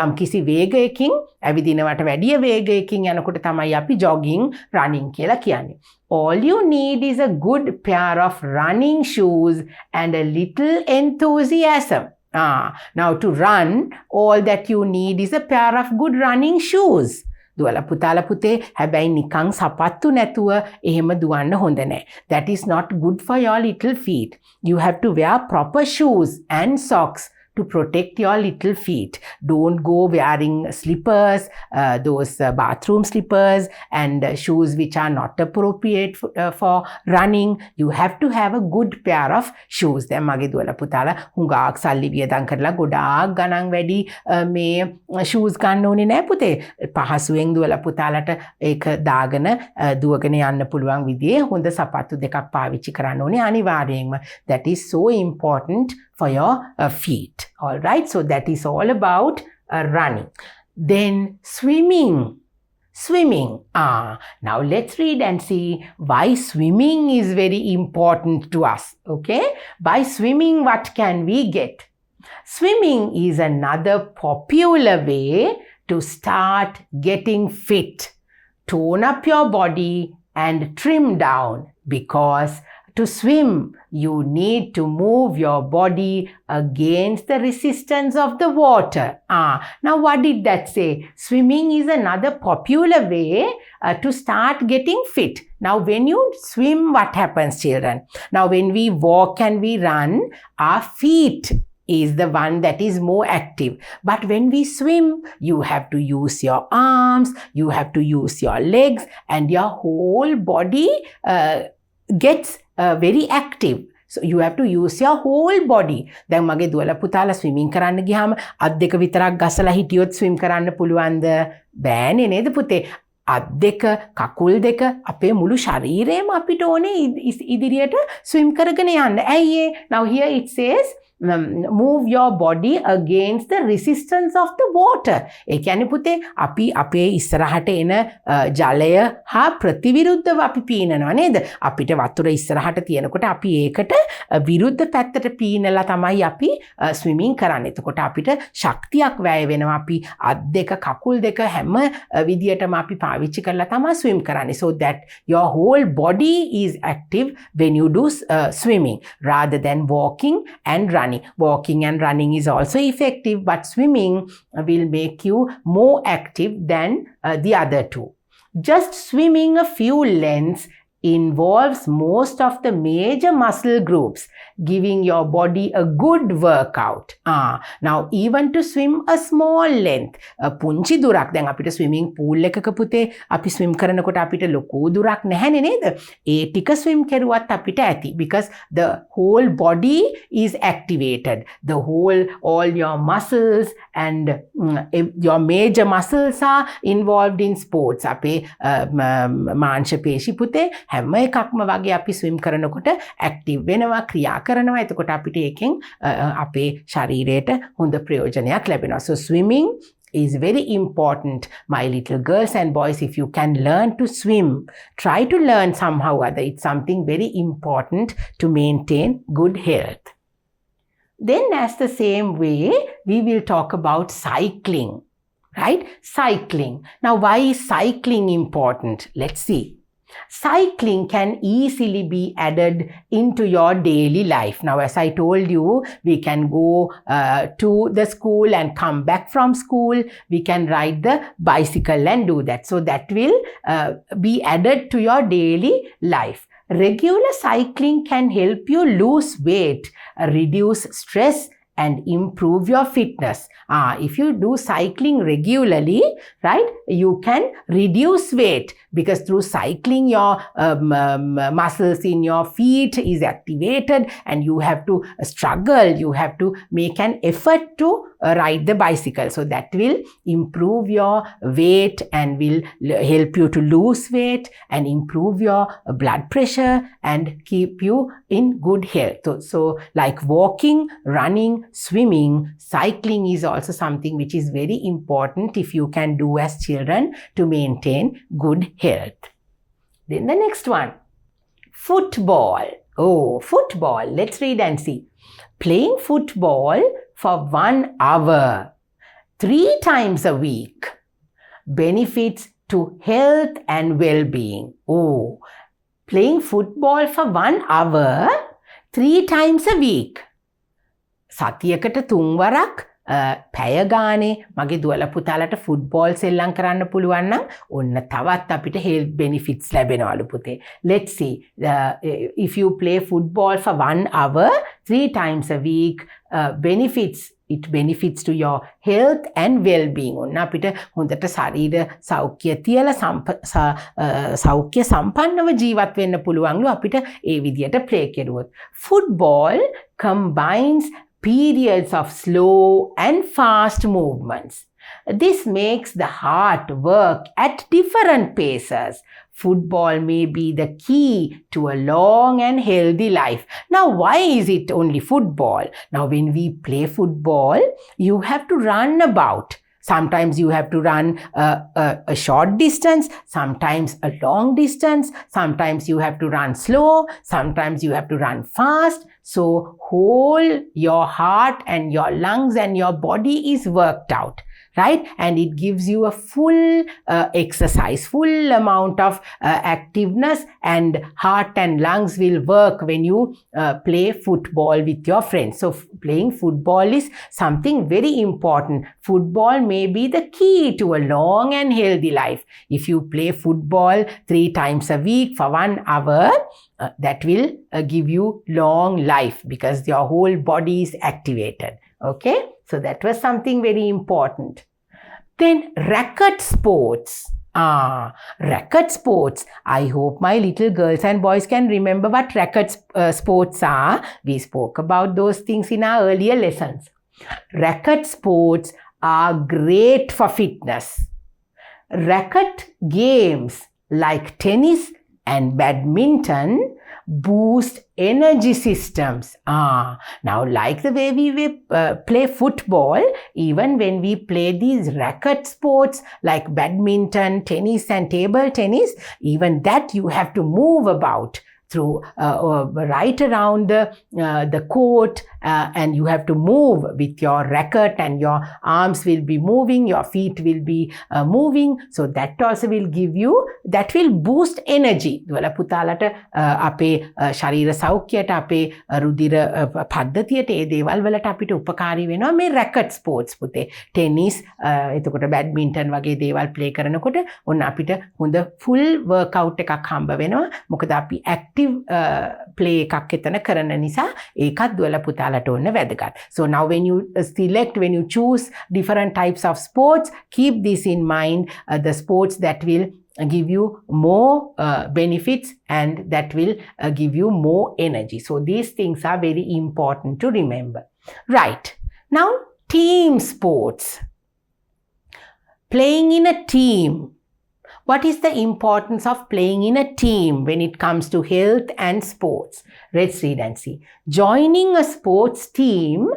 යම් කිසි වේගයකින් ඇවිදිනවට වැඩිය වේගයකින් යනකොට තමයි අපි jogging, running කියලා කියන්නේ. All you need is a good pair of running shoes and a little enthusiasm. Now to run, all that you need is a pair of good running shoes. දුවලා පුතාලා පුතේ හැබැයි නිකං සපත්තු නැතුව එහෙම දුවන්න හොඳ නැහැ. That is not good for your little feet. You have to wear proper shoes and socks to protect your little feet. Don't go wearing slippers, those bathroom slippers and shoes which are not appropriate for running. You have to have a good pair of shoes. දැන් මගේ දුවලා පුතාලා හුඟක් සල්ලි වියදම් කරලා ගොඩාක් ගණන් වැඩි මේ shoes ගන්න ඕනේ නෑ පුතේ. පහසුවෙන් දුවලා පුතාලට ඒක දාගෙන දුවගෙන යන්න පුළුවන් විදිහේ හොඳ සපත්තු දෙකක් පාවිච්චි කරන්න ඕනේ අනිවාර්යයෙන්ම. That is so important for your feet. All right, so that is all about running. Then swimming. Now let's read and see why swimming is very important to us. Okay, by swimming what can we get? Swimming is another popular way to start getting fit, tone up your body and trim down, because to swim, you need to move your body against the resistance of the water. Now what did that say? Swimming is another popular way to start getting fit. Now when you swim, what happens, children? Now when we walk and we run, our feet is the one that is more active. But when we swim, you have to use your arms, you have to use your legs, and your whole body gets very active. So you have to use your whole body. දැන් මගේ දුවලා පුතාලා swimming කරන්න ගියාම අත් දෙක විතරක් ගසලා හිටියොත් ස්විම් කරන්න පුළුවන්ද? බෑනේ නේද පුතේ? අත් දෙක, කකුල් දෙක, අපේ මුළු ශරීරයම අපිට ඕනේ ඉදිරියට ස්විම් කරගෙන යන්න. ඇයි ඒ? Now here it says move your body against the resistance of the water. ඒ කියන්නේ පුතේ අපි අපේ ඉස්සරහට එන ජලය හා ප්‍රතිවිරුද්ධව අපි පීනනවා නේද? අපිට වතුර ඉස්සරහට තියෙනකොට අපි ඒකට විරුද්ධ පැත්තට පීනලා තමයි අපි ස්විමින් කරන්නේ. එතකොට අපිට ශක්තියක් වැය වෙනවා. අපි අත් දෙක, කකුල් දෙක හැම විදියටම අපි පාවිච්චි කරලා තමයි ස්විම් කරන්නේ. So that your whole body is active when you do swimming rather than walking and running. Walking and running is also effective, but swimming will make you more active than the other two. Just swimming a few lengths involves most of the major muscle groups, giving your body a good workout. Now even to swim a small length, පුංචි දුරක් දැන් අපිට swimming pool එකක පුතේ අපි swim කරනකොට අපිට ලොකු දුරක් නැහැනේ නේද? ඒ ටික swim කරුවත් අපිට ඇති, because the whole body is activated. All your muscles and your major muscles are involved in sports. අපේ මාංශ පේශි පුතේ හැම එකක්ම වගේ අපි ස්විම් කරනකොට ඇක්ටිව් වෙනවා, ක්‍රියා කරනවා. එතකොට අපිට ඒකෙන් අපේ ශරීරයට හොඳ ප්‍රයෝජනයක් ලැබෙනවා. So swimming is very important, my little girls and boys. If you can learn to swim, try to learn somehow or other. It's something very important to maintain good health. Then as the same way, we will talk about cycling, right? Cycling. Now why is cycling important? Let's see. Cycling can easily be added into your daily life. Now, as I told you, we can go to the school and come back from school. We can ride the bicycle and do that. So that will be added to your daily life. Regular cycling can help you lose weight, reduce stress, and improve your fitness. If you do cycling regularly, right, you can reduce weight, because through cycling your muscles in your feet is activated, and you have to struggle, you have to make an effort to ride the bicycle. So that will improve your weight and will help you to lose weight and improve your blood pressure and keep you in good health. So like walking, running, swimming, cycling is also something which is very important if you can do as children to maintain good health. Then the next one, football. Oh, football. Let's read and see. Playing football for 1 hour, 3 times a week, benefits to health and well-being. Oh, playing football for 1 hour, 3 times a week. සතියකට 3 වරක් පැය ගානේ මගේ දුවලා පුතාලට football සෙල්ලම් කරන්න පුළුවන් නම් ඔන්න තවත් අපිට health benefits ලැබෙනවලු පුතේ. Let's see. If you play football for 1 hour, 3 times a week, it benefits to your health and well-being. ඔන්න අපිට හොඳට ශරීර සෞඛ්‍ය තියලා සෞඛ්‍ය සම්පන්නව ජීවත් වෙන්න පුළුවන්ලු අපිට ඒ විදියට play කරුවොත්. Football combines periods of slow and fast movements. This makes the heart work at different paces. Football may be the key to a long and healthy life. Now, why is it only football? Now, when we play football, you have to run about. Sometimes you have to run a short distance, sometimes a long distance, sometimes you have to run slow, sometimes you have to run fast. So, whole your heart and your lungs and your body is worked out. right? And it gives you a full exercise, full amount of activeness, and heart and lungs will work when you play football with your friends. So playing football is something very important. Football may be the key to a long and healthy life. If you play football 3 times a week for 1 hour, that will give you long life because your whole body is activated. Okay, so that was something very important. Then racket sports. Racket sports. I hope my little girls and boys can remember what racket sports are. We spoke about those things in our earlier lessons. Racket sports are great for fitness. Racket games like tennis and badminton boost energy systems. Now, like the way we play football, even when we play these racket sports like badminton, tennis and table tennis, even that you have to move about through right around the court, and you have to move with your racket, and your arms will be moving, your feet will be moving. So that also will give you, that will boost energy. දුවලා පුතාලට අපේ ශරීර සෞඛ්‍යයට, අපේ රුධිර පද්ධතියට, ඒ දේවල් වලට අපිට උපකාරී වෙනවා මේ රැකට් ස්පෝර්ට්ස් පුතේ. ටෙනිස්, එතකොට බැඩ්මින්ටන් වගේ දේවල් ප්ලේ කරනකොට ඔන්න අපිට හොඳ ෆුල් වර්ක්අවුට් එකක් හම්බ වෙනවා. මොකද අපි ඇක්ටිව් ප්ලේ එකක් එතන කරන නිසා ඒකත් දුවලා පුතාලට ඔන්න වැදගත්. So now when you select, when you choose different types of sports, keep this in mind, the sports that will give you more benefits and that will give you more energy. So these things are very important to remember. Right. Now, team sports. Playing in a team. What is the importance of playing in a team when it comes to health and sports? Let's read and see. Joining a sports team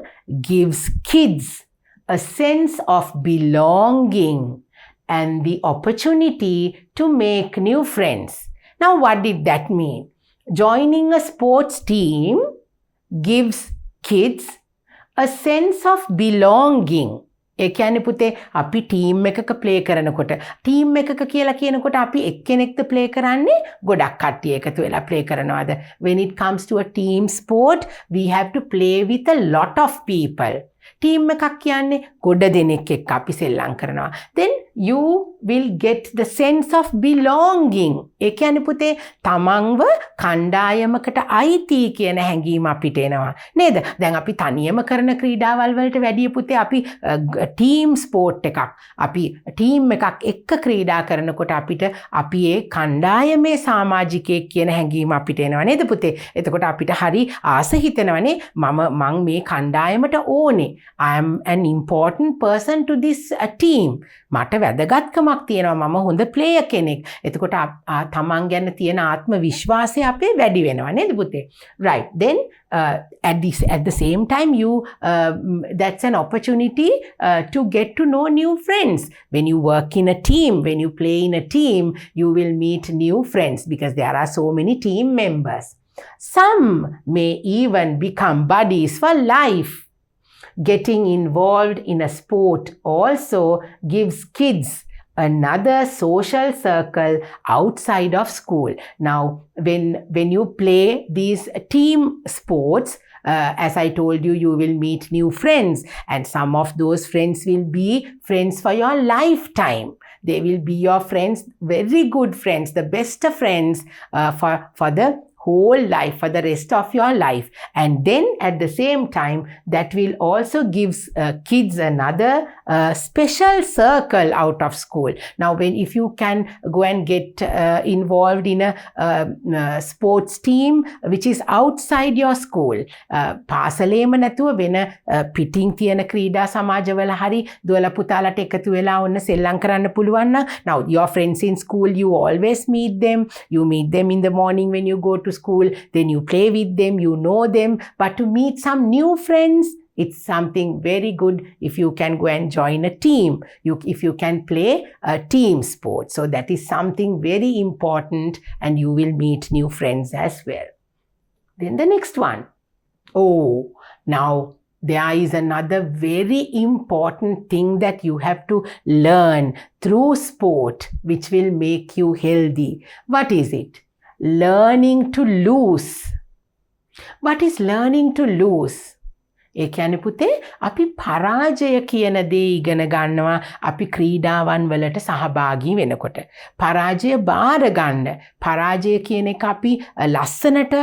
gives kids a sense of belonging and the opportunity to make new friends. Now, what did that mean? Joining a sports team gives kids a sense of belonging. ඒ කියන්නේ පුතේ අපි team එකක play කරනකොට team එකක කියලා කියනකොට අපි එක්කෙනෙක්ද play කරන්නේ ගොඩක් කට්ටිය එකතු වෙලා ප්ලේ කරනවාද? When it comes to a team sport, we have to play with a lot of people. Team එකක් කියන්නේ ගොඩ දෙනෙක් එක්ක අපි සෙල්ලම් කරනවා. Then you will get the sense of belonging. ඒ කියන්නේ පුතේ තමන්ව කණ්ඩායමකට අයිති කියන හැඟීම අපිට එනවා. නේද? දැන් අපි තනියම කරන ක්‍රීඩාවල් වලට වැඩිය පුතේ අපි ටීම් ස්පෝර්ට් එකක්, අපි ටීම් එකක් එක්ක ක්‍රීඩා කරනකොට අපිට අපි ඒ කණ්ඩායමේ සමාජිකයෙක් කියන හැඟීම අපිට එනවා නේද පුතේ? එතකොට අපිට හරි ආස හිතෙනවනේ මම මේ කණ්ඩායමට ඕනේ. I am an important person to this team. මට වැදගත්කමක් තියෙනවා, මම හොඳ ප්ලේයර් කෙනෙක්. එතකොට තමන් ගැන තියෙන ආත්ම විශ්වාසය අපේ වැඩි වෙනවා නේද පුතේ? Right. Then at the same time that's an opportunity to get to know new friends. When you work in a team, when you play in a team, you will meet new friends because there are so many team members. Some may even become buddies for life. Getting involved in a sport also gives kids another social circle outside of school. Now, when you play these team sports, as I told you, you will meet new friends, and some of those friends will be friends for your lifetime. They will be your friends, very good friends, the best of friends for the whole life, for the rest of your life. And then at the same time, that will also give kids another special circle out of school. Now, if you can go and get involved in a sports team which is outside your school, පාසලේම නැතුව වෙන පිටින් තියෙන ක්‍රීඩා සමාජවල හරි දුවලා පුතාලට එකතු වෙලා ඔන්න සෙල්ලම් කරන්න පුළුවන් නම්, now your friends in school, you always meet them. You meet them in the morning when you go to school, then you play with them, you know them. But to meet some new friends, it's something very good if you can go and join a team, if you can play a team sport. So that is something very important, and you will meet new friends as well. Then the next one. Oh, now there is another very important thing that you have to learn through sport, which will make you healthy. What is it? Learning to lose. What is learning to lose? ඒ කියන්නේ පුතේ අපි පරාජය කියන දේ ඉගෙන ගන්නවා අපි ක්‍රීඩාවන් වලට සහභාගී වෙනකොට. පරාජය බාර ගන්න. පරාජය කියන එක අපි ලස්සනට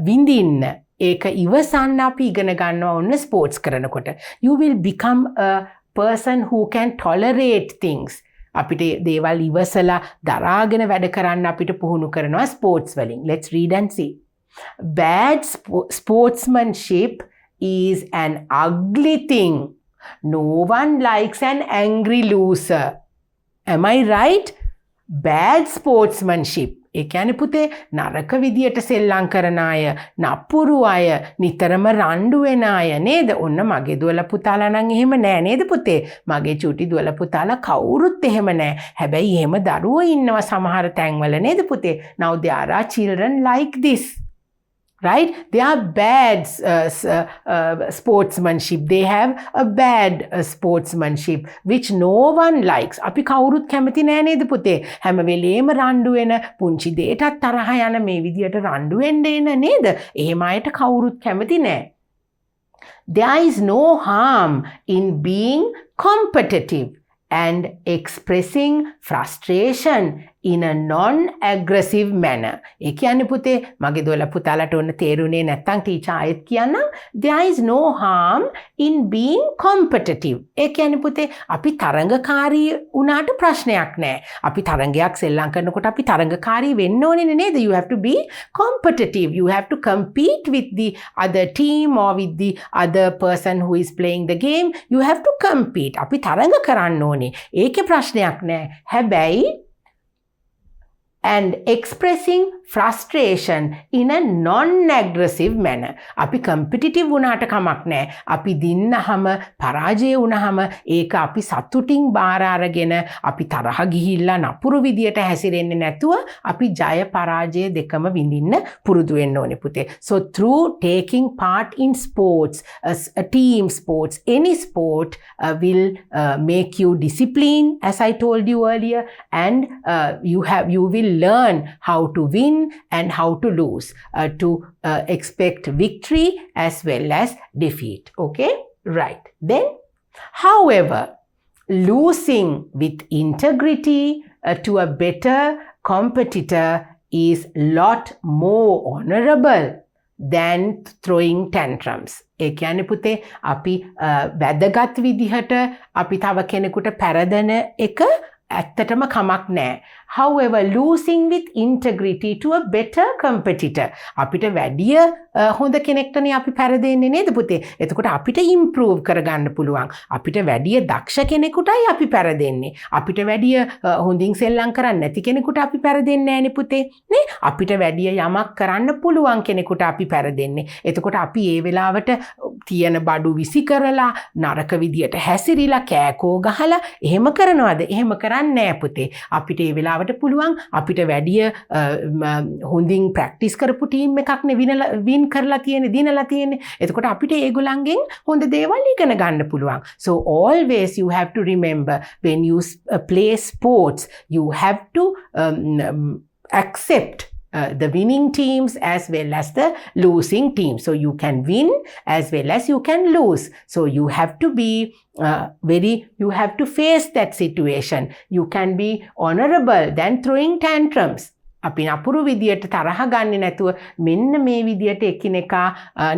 විඳින්න. ඒක ඉවසන්න අපි ඉගෙන ගන්නවා ඔන්න ස්පෝර්ට්ස් කරනකොට. You will become a person who can tolerate things. අපිට දේවල් ඉවසලා දරාගෙන වැඩ කරන්න අපිට පුහුණු කරනවා ස්පෝර්ට්ස් වලින්. Let's read and see. Bad sportsmanship is an ugly thing. No one likes an angry loser. Am I right? Bad sportsmanship. ඒ කියන්නේ පුතේ නරක විදියට සෙල්ලම් කරන අය, නපුරු අය, නිතරම රණ්ඩු වෙන අය නේද? ඔන්න මගේ දුවලා පුතාලා නම් එහෙම නෑ නේද පුතේ? මගේ චූටි දුවලා පුතාලා කවුරුත් එහෙම නෑ. හැබැයි එහෙම දරුවෝ ඉන්නවා සමහර තැන්වල නේද පුතේ? Now there are children like this. Right? They are bad sportsmanship. They have a bad sportsmanship which no one likes. අපි කවුරුත් කැමති නෑ නේද පුතේ? හැම වෙලේම රණ්ඩු වෙන පුංචි දෙයටත් තරහ යන මේ විදියට රණ්ඩු වෙන්න එන නේද? එහෙම අයට කවුරුත් කැමති නෑ. There is no harm in being competitive and expressing frustration in a non-aggressive manner. ඒ කියන්නේ පුතේ මගේ දුවලා පුතාලට ඔන්න තේරුනේ නැත්තම් ටීචර් ආයෙත් කියන්නම්. There is no harm in being competitive. ඒ කියන්නේ පුතේ අපි තරංගකාරී වුණාට ප්‍රශ්නයක් නැහැ. අපි තරංගයක් සෙල්ලම් කරනකොට අපි තරංගකාරී වෙන්න ඕනේ නේද? You have to be competitive. You have to compete with the other team or with the other person who is playing the game. You have to compete. අපි තරංග කරන්න ඕනේ. ඒකේ ප්‍රශ්නයක් නැහැ. හැබැයි and expressing frustration in a non-aggressive manner. අපි competitive වුණාට කමක් නැහැ. අපි දින්නහම පරාජය වුණහම ඒක අපි සතුටින් බාර අරගෙන අපි තරහ ගිහිල්ලා නපුරු විදියට හැසිරෙන්නේ නැතුව අපි ජය පරාජය දෙකම විඳින්න පුරුදු වෙන්න ඕනේ පුතේ. So through taking part in sports, a team sports, any sport will make you disciplined, as I told you earlier, and you will learn how to win and how to lose, to expect victory as well as defeat. Okay? Right. Then, however, losing with integrity to a better competitor is lot more honorable than throwing tantrums. ඒ කියන්නේ පුතේ අපි වැදගත් විදිහට අපි තව කෙනෙකුට පෙරදෙන එක ඇත්තටම කමක් නැහැ. However, losing with integrity to a better competitor. අපිට වැඩිය හොඳ කෙනෙක්ටනේ අපි පෙරදෙන්නේ නේද පුතේ? එතකොට අපිට improve කරගන්න පුළුවන්. අපිට වැඩිය දක්ෂ කෙනෙකුටයි අපි පෙරදෙන්නේ. අපිට වැඩිය හොඳින් සෙල්ලම් කරන්න නැති කෙනෙකුට අපි පෙරදෙන්නේ නැහනේ පුතේ. නේ? අපිට වැඩිය යමක් කරන්න පුළුවන් කෙනෙකුට අපි පෙරදෙන්නේ. එතකොට අපි ඒ වෙලාවට තියෙන බඩු විසි කරලා නරක විදියට හැසිරිලා කෑකෝ ගහලා එහෙම කරනවද? එහෙම කරන්නේ නැහැ පුතේ. අපිට ඒ වෙලාවට පුළුවන් අපිට වැඩිය හොඳින් ප්‍රැක්ටිස් කරපු ටීම් එකක් නේ වින් කරලා තියෙන්නේ දිනලා තියෙන්නේ. එතකොට අපිට ඒගොල්ලන්ගෙන් හොඳ දේවල් ඉගෙන ගන්න පුළුවන්. So always you have to remember when you play sports, you have to accept the winning teams as well as the losing teams. So you can win as well as you can lose. So you have to be you have to face that situation. You can be honorable than throwing tantrums. අපි නපුරු විදියට තරහ ගන්නේ නැතුව මෙන්න මේ විදියට එකිනෙකා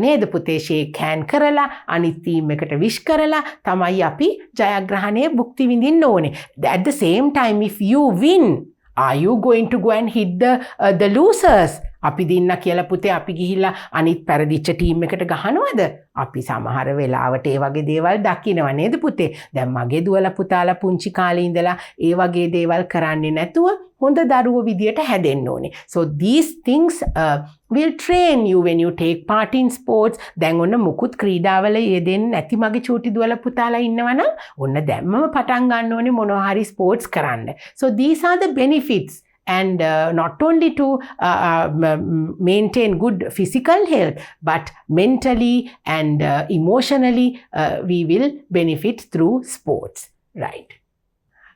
නේද පුතේ ෂේක් හෑන්ඩ් කරලා අනිත් ටීම් එකට විශ් කරලා තමයි අපි ජයග්‍රහණය භුක්ති විඳින්න ඕනේ. At the same time, if you win, are you going to go and hit the losers? අපි දින්න කියලා පුතේ අපි ගිහිල්ලා අනිත් පෙරදිච්ච ටීම් එකට ගහනවද? අපි සමහර වෙලාවට ඒ වගේ දේවල් දකින්නව නේද පුතේ? දැන් මගේ දුවලා පුතාලා පුංචි කාලේ ඉඳලා ඒ වගේ දේවල් කරන්නේ නැතුව හොඳ දරුවෝ විදියට හැදෙන්න ඕනේ. So these things will train you when you take part in sports. දැන් ඔන්න මුකුත් ක්‍රීඩාවල යෙදෙන්නේ නැති මගේ චූටි දුවලා පුතාලා ඉන්නවනම් ඔන්න දැම්මම පටන් ගන්න ඕනේ මොනවා හරි ස්පෝර්ට්ස් කරන්න. So these are the benefits and not only to maintain good physical health, but mentally and emotionally we will benefit through sports. Right.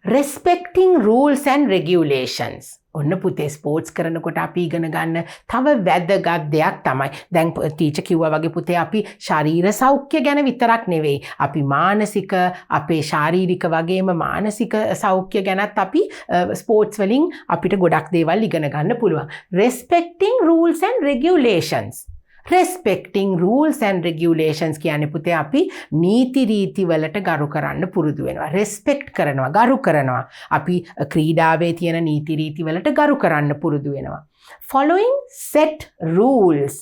Respecting rules and regulations. ඔන්න පුතේ ස්පෝර්ට්ස් කරනකොට අපි ඉගෙන ගන්න තව වැදගත් දෙයක් තමයි. දැන් ටීචර් කිව්වා වගේ පුතේ අපි ශරීර සෞඛ්‍ය ගැන විතරක් නෙවෙයි. අපි මානසික අපේ ශාරීරික වගේම මානසික සෞඛ්‍ය ගැනත් අපි ස්පෝර්ට්ස් වලින් අපිට ගොඩක් දේවල් ඉගෙන ගන්න පුළුවන්. Respecting rules and regulations. Respecting rules and regulations කියන්නේ පුතේ අපි නීති රීති වලට ගරු කරන්න පුරුදු වෙනවා. Respect කරනවා, ගරු කරනවා. අපි ක්‍රීඩාවේ තියෙන නීති රීති වලට ගරු කරන්න පුරුදු වෙනවා. Following set rules,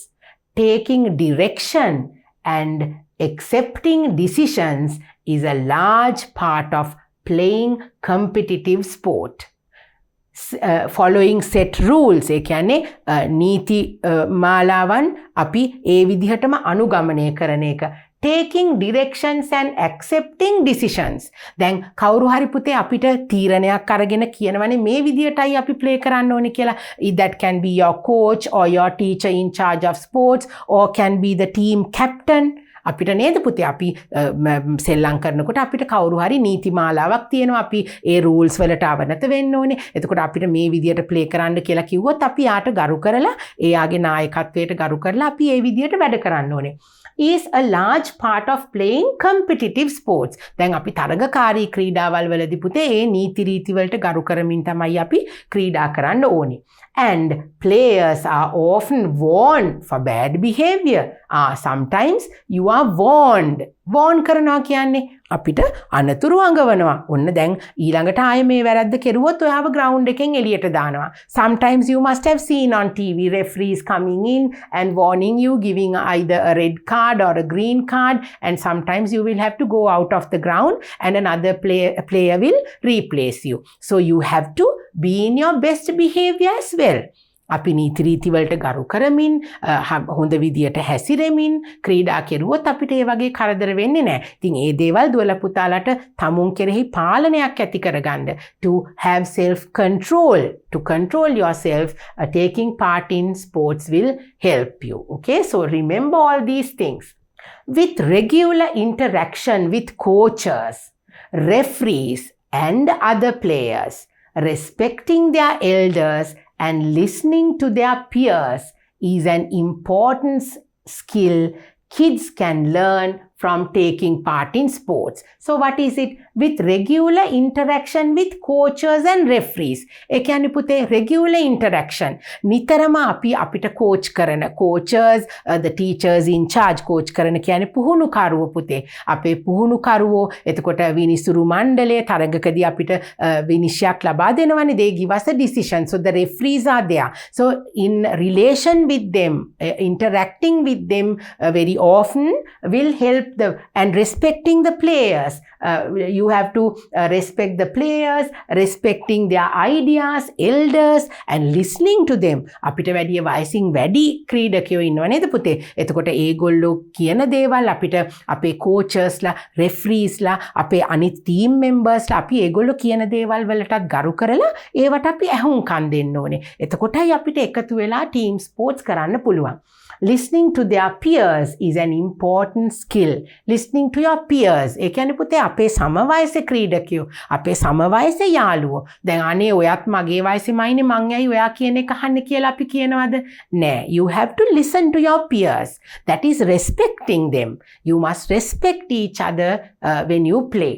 taking direction and accepting decisions is a large part of playing competitive sport. Following set rules ඒ කියන්නේ නීති මාලාවන් අපි ඒ විදිහටම අනුගමනය කරන එක. Taking directions and accepting decisions. දැන් කවුරු හරි පුතේ අපිට තීරණයක් අරගෙන කියනවනේ මේ විදිහටයි අපි ප්ලේ කරන්න ඕනේ කියලා. That can be your coach or your teacher in charge of sports or can be the team captain. අපිට නේද පුතේ අපි සෙල්ලම් කරනකොට අපිට කවුරු හරි නීති මාලාවක් තියෙනවා. අපි ඒ රූල්ස් වලට අවනත වෙන්න ඕනේ. එතකොට අපිට මේ විදියට ප්ලේ කරන්න කියලා කිව්වොත් අපි යාට ගරු කරලා එයාගේ නායකත්වයට ගරු කරලා අපි ඒ විදියට වැඩ කරන්න ඕනේ. Is a large part of playing competitive sports. දැන් අපි තරගකාරී ක්‍රීඩාවල් වලදී පුතේ ඒ නීති රීති වලට ගරු කරමින් තමයි අපි ක්‍රීඩා කරන්න ඕනේ. And players are often warned for bad behavior. Sometimes you are warned. warn කරනවා කියන්නේ අපිට අනතුරු අඟවනවා. ඔන්න දැන් ඊළඟට ආයේ මේ වැරද්ද කෙරුවොත් ඔයාව ග්‍රවුන්ඩ් එකෙන් එළියට දානවා. Sometimes you must have seen on TV referees coming in and warning you, giving either a red card or a green card, and sometimes you will have to go out of the ground and another player will replace you. So you have to be in your best behavior as well. අපි නීති රීති වලට ගරු කරමින් හොඳ විදියට හැසිරෙමින් ක්‍රීඩා කෙරුවොත් අපිට ඒ වගේ කරදර වෙන්නේ නැහැ. ඉතින් ඒ දේවල් දුවලා පුතාලට තමුන් කෙරෙහි පාලනයක් ඇති කරගන්න. To have self control, to control yourself, taking part in sports will help you. Okay, so remember all these things. With regular interaction with coaches, referees and other players, respecting their elders and listening to their peers is an important skill kids can learn from taking part in sports. So what is it? With regular interaction with coaches and referees. ඒ කියන්නේ පුතේ regular interaction. නිතරම අපි අපිට coach කරන coaches, the teachers in charge coach කරන කියන්නේ පුහුණුකරුවෝ පුතේ. අපේ පුහුණුකරුවෝ එතකොට විනිසුරු මණ්ඩලය තරඟකදී අපිට විනිශ්චයක් ලබා දෙනවනේ. They give us a decision. So the referees are there. So in relation with them, interacting with them very often will help them, and respecting the players. You have to respect the players, respecting their ideas, elders, and listening to them. අපිට වැඩි වයසින් වැඩි ක්‍රීඩකයෝ ඉන්නව නේද පුතේ? එතකොට ඒගොල්ලෝ කියන දේවල් අපිට අපේ coachesලා, refereesලා, අපේ අනිත් team membersලා අපි ඒගොල්ලෝ කියන දේවල් වලටත් ගරු කරලා ඒවට අපි ඇහුම්කන් දෙන්න ඕනේ. එතකොටයි අපිට එකතු වෙලා team sports කරන්න පුළුවන්. Listening to their peers is an important skill. Listening to your peers. ඒ කියන්නේ පුතේ අපේ සමවයසේ ක්‍රීඩකයෝ, අපේ සමවයසේ යාළුවෝ. දැන් අනේ ඔයත් මගේ වයසෙමයිනේ මං ඇයි ඔයා කියන එක අහන්නේ කියලා අපි කියනවද? නෑ. You have to listen to your peers. That is respecting them. You must respect each other when you play.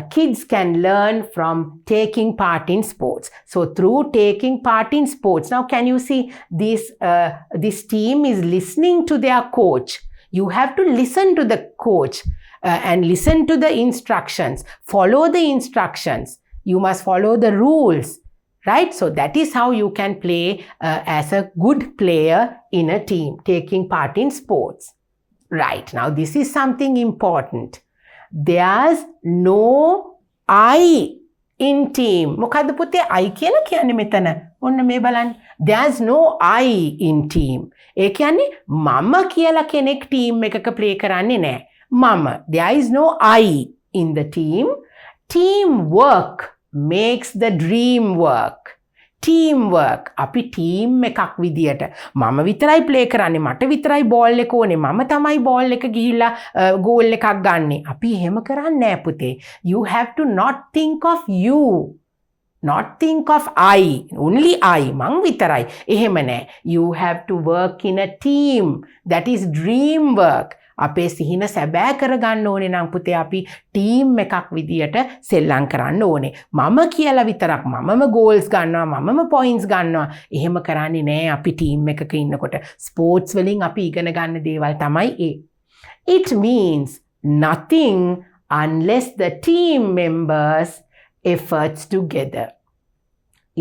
Kids can learn from taking part in sports. So through taking part in sports, now can you see this team is listening to their coach. You have to listen to the coach and listen to the instructions. Follow the instructions. You must follow the rules. Right? So that is how you can play as a good player in a team, taking part in sports. Right. Now this is something important. There's no I in team. මොකද්ද පුතේ I කියලා කියන්නේ මෙතන? ඔන්න මේ බලන්න. There's no I in team. ඒ කියන්නේ මම කියලා කෙනෙක් ටීම් එකක ප්ලේ කරන්නේ නැහැ. මම. There is no I in the team. Teamwork makes the dream work. teamwork. අපි team එකක් විදියට මම විතරයි play කරන්නේ මට විතරයි ball එක ඕනේ මම තමයි ball එක ගිහිල්ලා goal එකක් ගන්නෙ. අපි එහෙම කරන්නේ නෑ පුතේ. You have to not think of you. Not think of I. Only I. මං විතරයි. එහෙම නෑ. You have to work in a team. That is dream work. අපේ සිහින සැබෑ කරගන්න ඕනේ නම් පුතේ අපි ටීම් එකක් විදියට සෙල්ලම් කරන්න ඕනේ. මම කියලා විතරක් මමම ගෝල්ස් ගන්නවා මමම පොයින්ට්ස් ගන්නවා. එහෙම කරන්නේ නෑ අපි ටීම් එකක ඉන්නකොට. ස්පෝර්ට්ස් වලින් අපි ඉගෙන ගන්න දේවල් තමයි ඒ. It means nothing unless the team members efforts together.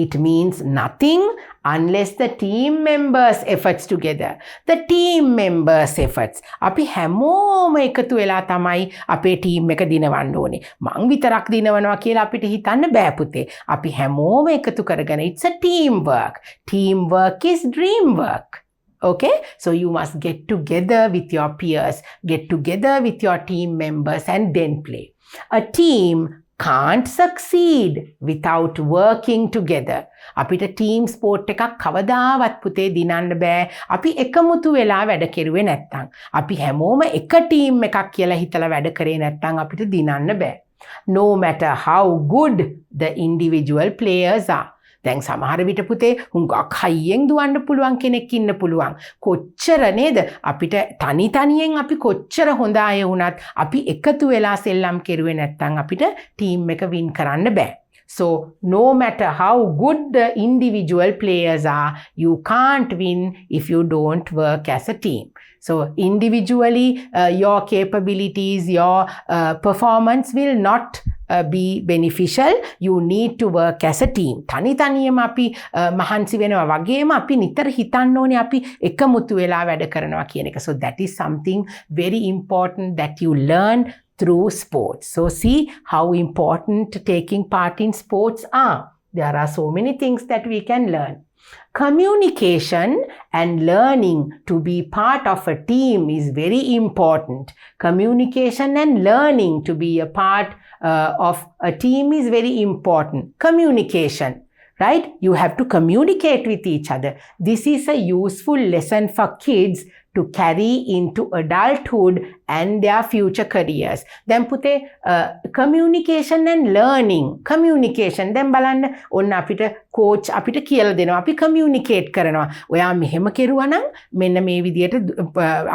It means nothing unless the team members efforts together. The team members efforts. අපි හැමෝම එකතු වෙලා තමයි අපේ ටීම් එක දිනවන්න ඕනේ. මං විතරක් දිනවනවා කියලා අපිට හිතන්න බෑ පුතේ. අපි හැමෝම එකතු කරගෙන it's a teamwork. Teamwork is dream work. Okay, so you must get together with your peers, get together with your team members and then play. A team can't succeed without working together. අපිට team sport එකක් කවදාවත් පුතේ දිනන්න බෑ. අපි එකමුතු වෙලා වැඩ කෙරුවේ නැත්තම්. අපි හැමෝම එක team එකක් කියලා හිතලා වැඩ කරේ නැත්තම් අපිට දිනන්න බෑ. No matter how good the individual players are. දැන් සමහර විට පුතේ හුඟක් හයියෙන් දුවන්න පුළුවන් කෙනෙක් ඉන්න පුළුවන්. කොච්චර නේද අපිට තනි තනියෙන් අපි කොච්චර හොඳ අය වුණත් අපි එකතු වෙලා සෙල්ලම් කෙරුවේ නැත්නම් අපිට ටීම් එක වින් කරන්න බෑ. So no matter how good the individual players are, you can't win if you don't work as a team. So individually your capabilities, your performance will not be beneficial. You need to work as a team. තනි තනියම අපි මහන්සි වෙනවා වගේම අපි නිතර හිතන්න ඕනේ අපි එකමුතු වෙලා වැඩ කරනවා කියන එක. So that is something very important that you learn through sports. So see how important taking part in sports are. There are so many things that we can learn. Communication and learning to be part of a team is very important. Communication and learning to be a part of a team is very important. Communication, right? You have to communicate with each other. This is a useful lesson for kids to carry into adulthood and their future careers. Then පුතේ communication and learning. Communication. then බලන්න ඔන්න අපිට coach අපිට කියලා දෙනවා. අපි communicate කරනවා. ඔයා මෙහෙම කෙරුවා නම් මෙන්න මේ විදියට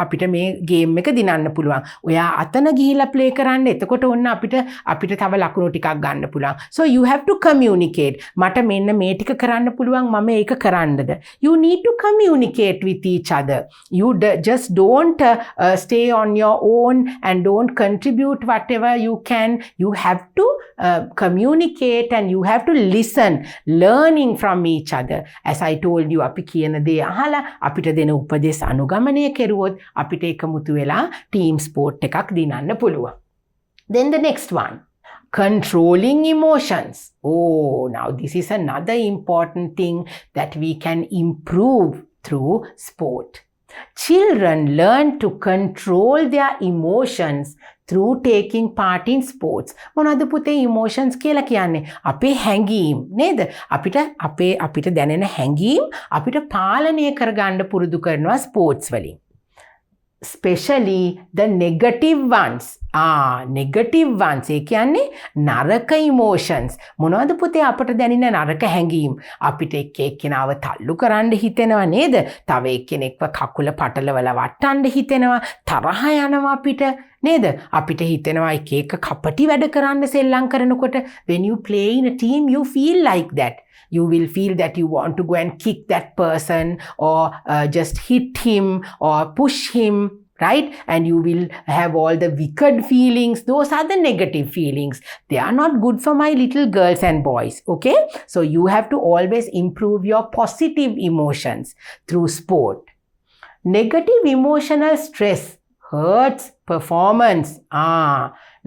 අපිට මේ game එක දිනන්න පුළුවන්. ඔයා අතන ගිහිලා play කරන්න. එතකොට ඔන්න අපිට තව ලකුණු ටිකක් ගන්න පුළුවන්. So you have to communicate. මට මෙන්න මේ ටික කරන්න පුළුවන් මම ඒක කරන්නද? You need to communicate with each other. You just don't stay on your own and don't contribute whatever you can. You have to communicate and you have to listen, learning from each other. As I told you, අපි කියන දේ අහලා අපිට දෙන උපදෙස් අනුගමනය කෙරුවොත් අපිට එකමුතු වෙලා team sport එකක් දිනන්න පුළුවන්. Then the next one. Controlling emotions. Oh, now this is another important thing that we can improve through sport. Children learn to control their emotions through taking part in sports. මොනවද පුතේ emotions කියලා කියන්නේ? අපේ හැඟීම් නේද? අපිට දැනෙන හැඟීම් අපිට පාලනය කරගන්න පුරුදු කරනවා ස්පෝර්ට්ස් වලින්. Especially the negative ones. Negative ones. ඒ කියන්නේ නරක emotions. මොනවද පුතේ අපට දැනෙන නරක හැඟීම්? අපිට එක්කෙනාව තල්ලු කරන්න හිතෙනවා නේද? තව එක්කෙනෙක්ව කකුල පටලවලා වටන්න හිතෙනවා. තරහ යනවා අපිට නේද? අපිට හිතෙනවා එක කපටි වැඩ කරන්න සෙල්ලම් කරනකොට when you play in a team you feel like that. You will feel that you want to go and kick that person or just hit him or push him, right? And you will have all the wicked feelings. Those are the negative feelings. They are not good for my little girls and boys, okay? So you have to always improve your positive emotions through sport. Negative emotional stress hurts performance.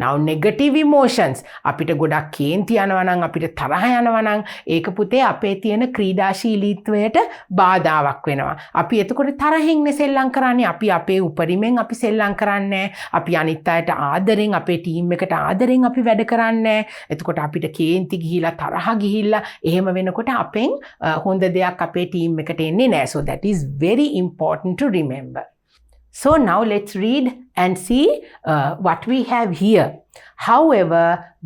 Now negative emotions අපිට ගොඩක් කේන්ති යනවා නම් අපිට තරහ යනවා නම් ඒක පුතේ අපේ තියෙන ක්‍රීඩාශීලීත්වයට බාධාවක් වෙනවා. අපි එතකොට තරහින් සෙල්ලම් කරන්නේ අපි අපේ උපරිමෙන් අපි සෙල්ලම් කරන්නේ අපි අනිත් අයට ආදරෙන් අපේ ටීම් එකට ආදරෙන් අපි වැඩ කරන්නේ. එතකොට අපිට කේන්ති ගිහිලා තරහ ගිහිල්ලා එහෙම වෙනකොට අපෙන් හොඳ දෙයක් අපේ ටීම් එකට එන්නේ නැහැ. So that is very important to remember. So now let's read and see what we have here. However,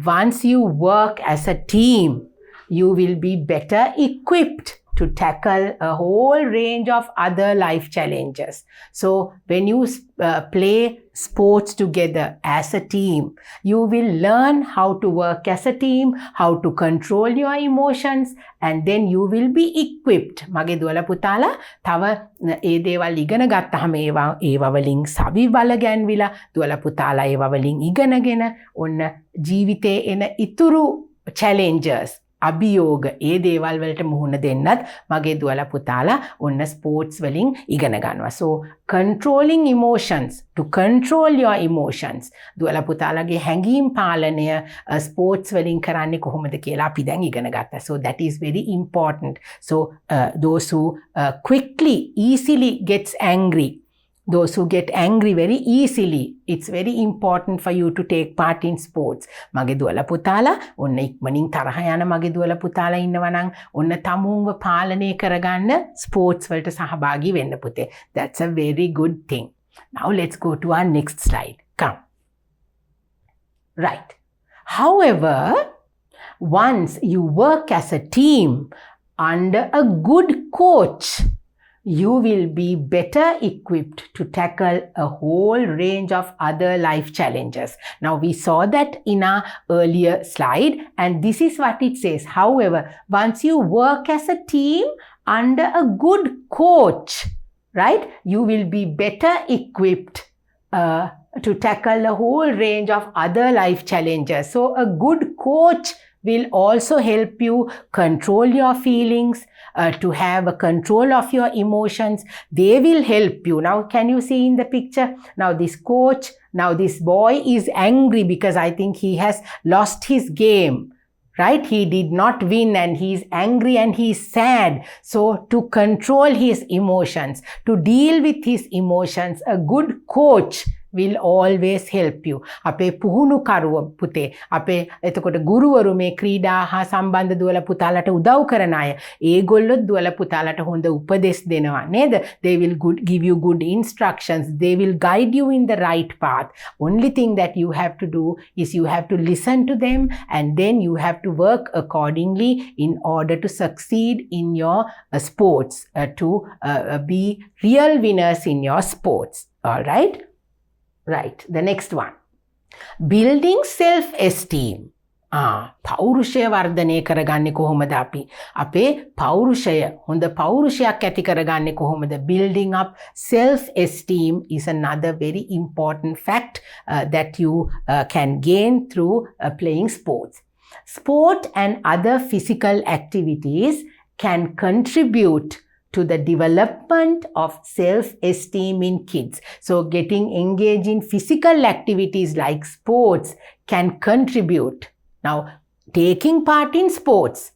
once you work as a team, you will be better equipped to tackle a whole range of other life challenges. So when you play sports together as a team, you will learn how to work as a team, how to control your emotions, and then you will be equipped. මගේ දුවලා පුතාලා තව ඒ දේවල් ඉගෙන ගත්තාම ඒවා වලින් සවි බල ගැන්විලා දුවලා පුතාලා ඒවා වලින් ඉගෙනගෙන ඔන්න ජීවිතේ එන ඉතුරු challenges අභියෝග ඒ දේවල් වලට මුහුණ දෙන්නත් මගේ දුවලා පුතාලා ඔන්න ස්පෝර්ට්ස් වලින් ඉගෙන ගන්නවා. So controlling emotions, to control your emotions, දුවලා පුතාලාගේ හැඟීම් පාලනය ස්පෝර්ට්ස් වලින් කරන්නේ කොහොමද කියලා අපි දැන් ඉගෙන ගත්තා. So that is very important. So those who quickly, easily gets angry, those who get angry very easily, it's very important for you to take part in sports. මගේ දුවලා පුතාලා ඔන්න ඉක්මනින් තරහ යන මගේ දුවලා පුතාලා ඉන්නවා නම් ඔන්න තමුන්ව පාලනය කරගන්න ස්පෝර්ට්ස් වලට සහභාගී වෙන්න පුතේ. That's a very good thing. Now let's go to our next slide. Come. Right. However, once you work as a team under a good coach, you will be better equipped to tackle a whole range of other life challenges. Now we saw that in our earlier slide, and this is what it says. However, once you work as a team under a good coach, right, you will be better equipped to tackle a whole range of other life challenges. So a good coach will also help you control your feelings, to have a control of your emotions. They will help you. Now, can you see in the picture? Now, this coach, now this boy is angry because I think he has lost his game, right? He did not win and he's angry and he's sad. So, to control his emotions, to deal with his emotions, a good coach will always help you. අපේ පුහුණු කරුව පුතේ අපේ එතකොට ගුරුවරු මේ ක්‍රීඩා හා සම්බන්ධ දුවලා පුතාලට උදව් කරන අය ඒගොල්ලොත් දුවලා පුතාලට හොඳ උපදෙස් දෙනවා නේද? They will give you good instructions. They will guide you in the right path. Only thing that you have to do is you have to listen to them, and then you have to work accordingly in order to succeed in your sports, to be real winners in your sports. All right? Right, the next one. Building self-esteem. පෞරුෂය වර්ධනය කරගන්නේ කොහොමද අපි? අපේ පෞරුෂය හොඳ පෞරුෂයක් ඇති කරගන්නේ කොහොමද? Building up self-esteem is another very important fact that you can gain through playing sports. Sport and other physical activities can contribute to the development of self-esteem in kids. So getting engaged in physical activities like sports can contribute. Now, taking part in sports,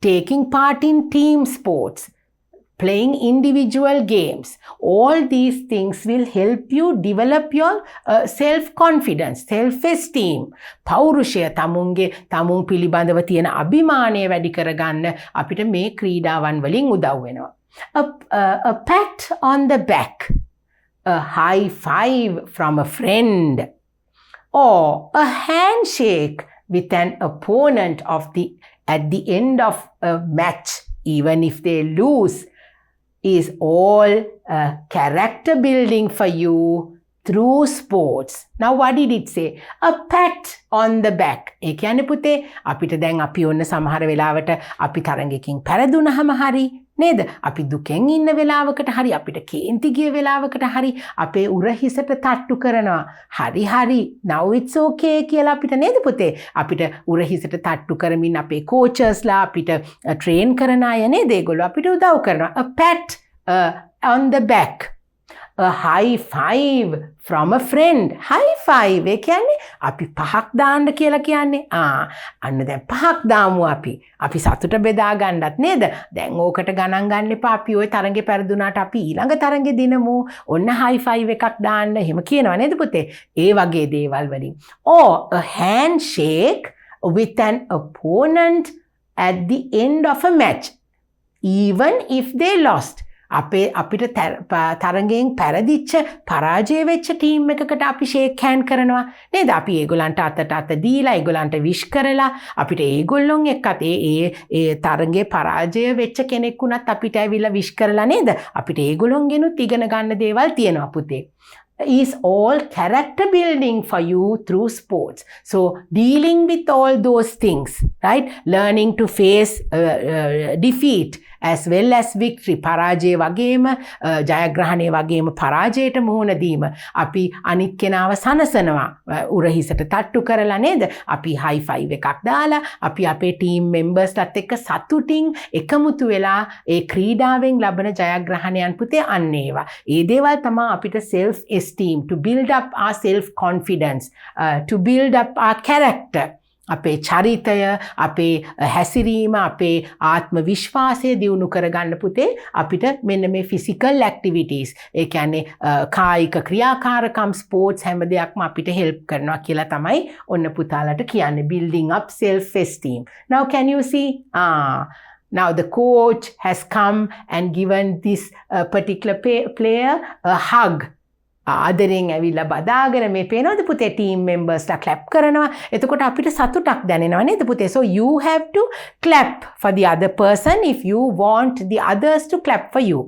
taking part in team sports, playing individual games, all these things will help you develop your self-confidence, self-esteem. පෞරුෂය තමුන් පිළිබඳව තියෙන අභිමානය වැඩි කරගන්න අපිට මේ ක්‍රීඩාවන් වලින් උදව් වෙනවා. A pat on the back, a high five from a friend, or a handshake with an opponent at the end of a match, even if they lose, is all character building for you through sports. Now what did it say? A pat on the back. ඒ කියන්නේ පුතේ අපිට දැන් අපි ඔන්න සමහර වෙලාවට අපි තරඟකින් පෙරදුනහම හරි නේද? අපි දුකෙන් ඉන්න වෙලාවකට හරි අපිට කේන්ති ගිය වෙලාවකට හරි අපේ උරහිසට තට්ටු කරනවා. හරි now it's okay කියලා අපිට නේද පුතේ? අපිට උරහිසට තට්ටු කරමින් අපේ coachesලා අපිට train කරන අය නේද? ඒගොල්ලෝ අපිට උදව් කරනවා. A pat on the back. a high five from a friend. High five ඒ කියන්නේ අපි පහක් දාන්න කියලා කියන්නේ. අන්න දැන් පහක් දාමු අපි සතුට බෙදා ගන්නත් නේද? දැන් ඕකට ගණන් ගන්න එපා. අපි ওই තරඟේ පෙරදුනාට අපි ඊළඟ තරඟේ දිනමු. ඔන්න high five එකක් දාන්න. එහෙම කියනවා නේද පුතේ? ඒ වගේ දේවල් වලින්. Or a handshake with an opponent at the end of a match, even if they lost. අපිට තරගෙන් පැරදිච්ච පරාජය වෙච්ච ටීම් එකකට අපි ෂේක් හෑන්ඩ් කරනවා නේද? අපි ඒගොල්ලන්ට අත දීලා ඒගොල්ලන්ට විශ් කරලා අපිට ඒගොල්ලොන් එක්කත් ඒ තරගේ පරාජය වෙච්ච කෙනෙක් වුණත් අපිට ඇවිල්ලා විශ් කරලා නේද? අපිට ඒගොල්ලොන්ගෙනුත් ඉගෙන ගන්න දේවල් තියෙනවා පුතේ. Is all character building for you through sports. So dealing with all those things, right? Learning to face defeat as well as victory. පරාජය වගේම ජයග්‍රහණය වගේම පරාජයට මුහුණ දීම. අපි අනිත් කෙනාව සනසනවා. උරහිසට තට්ටු කරලා නේද? අපි high five එකක් දාලා අපි අපේ team membersලත් එක්ක සතුටින් එකමුතු වෙලා ඒ ක්‍රීඩාවෙන් ලබන ජයග්‍රහණයන් පුතේ අන්න ඒවා. ඒ දේවල් තමයි අපිට self esteem, to build up our self confidence, to build up our character. අපේ චරිතය, අපේ හැසිරීම, අපේ ආත්ම විශ්වාසය දියුණු කරගන්න පුතේ අපිට මෙන්න මේ physical activities, ඒ කියන්නේ කායික ක්‍රියාකාරකම්, ස්පෝර්ට්ස් හැම දෙයක්ම අපිට help කරනවා කියලා තමයි ඔන්න පුතාලට කියන්නේ, building up self esteem. Now can you see? Now the coach has come and given this particular player a hug. ආදරෙන් ඇවිල්ලා බදාගෙන මේ පේනවද පුතේ ටීම් මෙම්බර්ස්ලා ක්ලැප් කරනවා. එතකොට අපිට සතුටක් දැනෙනවා නේද පුතේ? So you have to clap for the other person if you want the others to clap for you.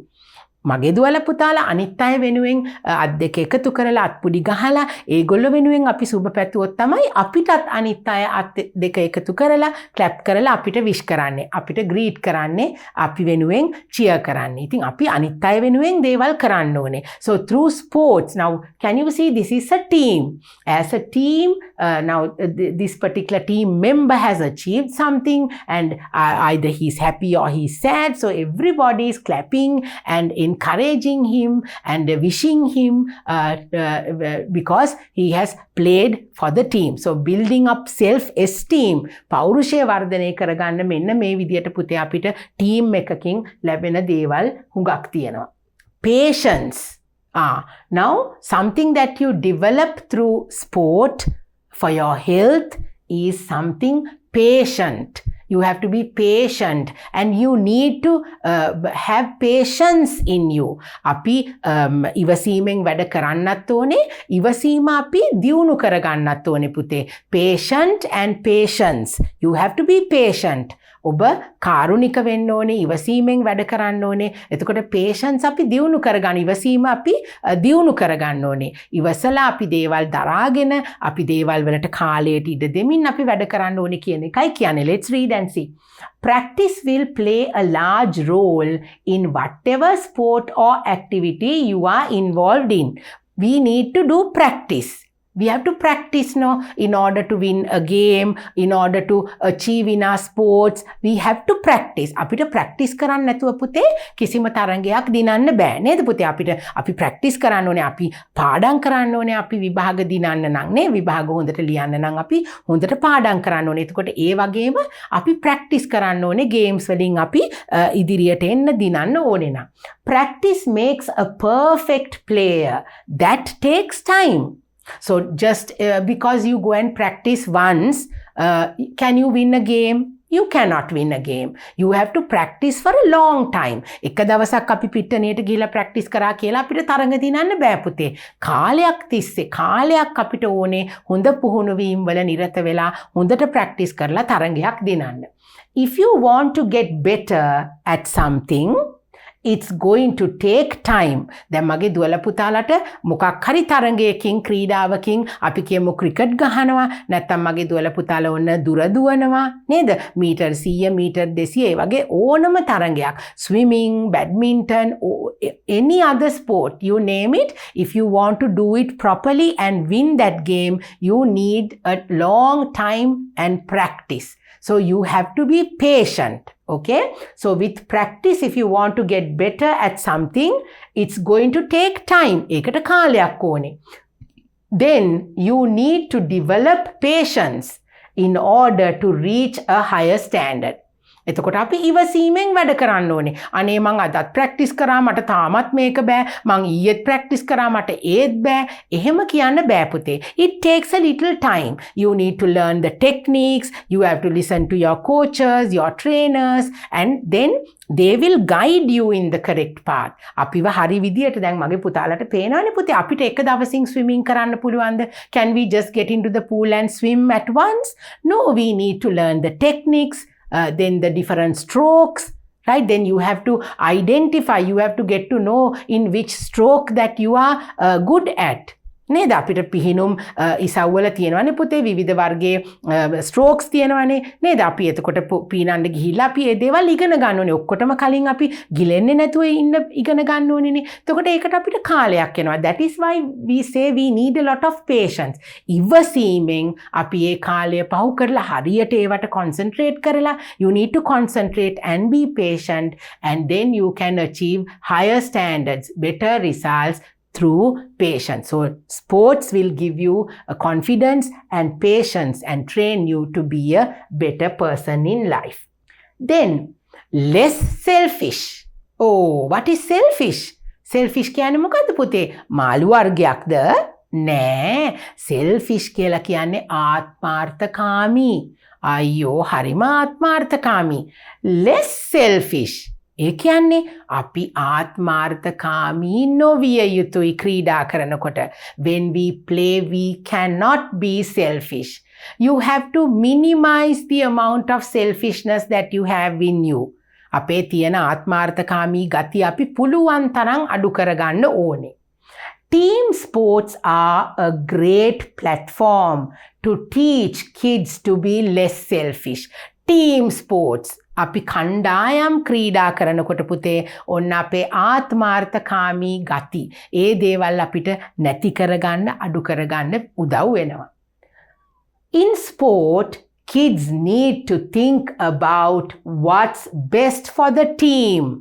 මගේ දුවල පුතාලා අනිත් අය වෙනුවෙන් අත් දෙක එකතු කරලා අත්පුඩි ගහලා ඒගොල්ලෝ වෙනුවෙන් අපි සුබ පැතුවොත් තමයි අපිටත් අනිත් අය අත් දෙක එකතු කරලා ක්ලැප් කරලා අපිට විශ් කරන්නේ, අපිට ග්‍රීට් කරන්නේ, අපි වෙනුවෙන් චියර් කරන්නේ. ඉතින් අපි අනිත් අය වෙනුවෙන් දේවල් කරන්න ඕනේ. So through sports, now can you see this is a team. As a team, now this particular team member has achieved something and either he's happy or he's sad. So everybody is clapping and encouraging him and wishing him because he has played for the team. So building up self-esteem, පෞරුෂය වර්ධනය කරගන්න මෙන්න මේ විදියට පුතේ අපිට team එකකින් ලැබෙන දේවල් හුඟක් තියෙනවා. Patience. Now something that you develop through sport for your health is something patient. You have to be patient and you need to have patience in you. අපි ඉවසීමෙන් වැඩ කරන්නත් ඕනේ, ඉවසීම අපි දියුණු කරගන්නත් ඕනේ පුතේ. Patient and patience. You have to be patient. ඔබ කාරුණික වෙන්න ඕනේ, ඉවසීමෙන් වැඩ කරන්න ඕනේ. එතකොට patience අපි දියුණු කරගන්න, ඉවසීම අපි දියුණු කරගන්න ඕනේ. ඉවසලා අපි දේවල් දරාගෙන, අපි දේවල් වලට කාලයට ඉඩ දෙමින් අපි වැඩ කරන්න ඕනේ කියන එකයි කියන්නේ. Let's read and see. Practice will play a large role in whatever sport or activity you are involved in. We need to do practice. We have to practice in order to win a game, in order to achieve in our sports. We have to practice. අපිට practice කරන්න නැතුව පුතේ කිසිම තරඟයක් දිනන්න බෑ නේද පුතේ? අපි practice කරන්න ඕනේ, අපි පාඩම් කරන්න ඕනේ, අපි විභාග දිනන්න නම් නේ, විභාග හොඳට ලියන්න නම් අපි හොඳට පාඩම් කරන්න ඕනේ. එතකොට ඒ වගේම අපි practice කරන්න ඕනේ games වලින් අපි ඉදිරියට එන්න දිනන්න ඕනේ නම්. Practice makes a perfect player. That takes time. So just because you go and practice once, can you win a game? You cannot win a game. You have to practice for a long time. එක දවසක් අපි පිට්ටනියට ගිහලා practice කරා කියලා අපිට තරඟ දිනන්න බෑ පුතේ. කාලයක් තිස්සේ කාලයක් අපිට ඕනේ හොඳ පුහුණු වීම වල නිරත වෙලා හොඳට practice කරලා තරඟයක් දිනන්න. If you want to get better at something, it's going to take time. දැන් මගේ දුවල පුතාලට මොකක් හරි තරඟයකින් ක්‍රීඩාවකින් අපි කියමු ක්‍රිකට් ගහනවා, නැත්නම් මගේ දුවල පුතාලා ඔන්න දුර දුවනවා නේද? මීටර් 100 මීටර් 200 ඒ වගේ ඕනම තරඟයක්, swimming, badminton, any other sport, you name it. If you want to do it properly and win that game, you need a long time and practice. So you have to be patient. Okay, so with practice, if you want to get better at something, it's going to take time. ඒකට කාලයක් ඕනේ. Then you need to develop patience in order to reach a higher standard. එතකොට අපි ඉවසීමෙන් වැඩ කරන්න ඕනේ. අනේ මං අදත් ප්‍රැක්ටිස් කරා මට තාමත් මේක බෑ. මං ඊයේත් ප්‍රැක්ටිස් කරා මට ඒත් බෑ. එහෙම කියන්න බෑ පුතේ. It takes a little time. You need to learn the techniques. You have to listen to your coaches, your trainers, and then they will guide you in the correct path. අපිව හරි විදියට දැන් මගේ පුතාලට පේනවනේ පුතේ අපිට එක දවසින් ස්විමින් කරන්න පුළුවන්ද? Can we just get into the pool and swim at once? No, we need to learn the techniques. Then the different strokes, right? Then you have to identify, you have to get to know in which stroke that you are good at. නේද අපිට පිහිනුම් ඉසව්වල තියෙනවනේ පුතේ විවිධ වර්ගයේ ස්ට්‍රෝක්ස් තියෙනවනේ නේද අපි එතකොට පීනන්න ගිහිල්ලා අපි ඒ දේවල් ඉගෙන ගන්න ඕනේ ඔක්කොටම කලින් අපි ගිලෙන්නේ නැතුව ඉන්න ඉගෙන ගන්න ඕනේනේ එතකොට ඒකට අපිට කාලයක් යනවා that is why we say we need a lot of patience ඉවසීමෙන් අපි ඒ කාලය පහු කරලා හරියට ඒවට concentrate කරලා you need to concentrate and be patient and then you can achieve higher standards better results through patience. So sports will give you a confidence and patience and train you to be a better person in life. Then less selfish. Oh, what is selfish? Selfish කියන්නේ මොකද්ද පුතේ? මාළු වර්ගයක්ද? නෑ. Selfish කියලා කියන්නේ ආත්මාර්ථකාමී. අයියෝ හරිම ආත්මාර්ථකාමී. Less selfish. ඒ කියන්නේ අපි ආත්මාර්ථකාමී නොවිය යුතුයි ක්‍රීඩා කරනකොට when we play we cannot be selfish you have to minimize the amount of selfishness that you have in you අපේ තියෙන ආත්මාර්ථකාමී ගතිය අපි පුළුවන් තරම් අඩු කරගන්න ඕනේ Team sports are a great platform to teach kids to be less selfish team sports අපි කණ්ඩායම් ක්‍රීඩා කරනකොට පුතේ ඔන්න අපේ ආත්මාර්ථකාමී ගති ඒ දේවල් අපිට නැති කරගන්න අඩු කරගන්න උදව් වෙනවා. In sport, kids need to think about what's best for the team,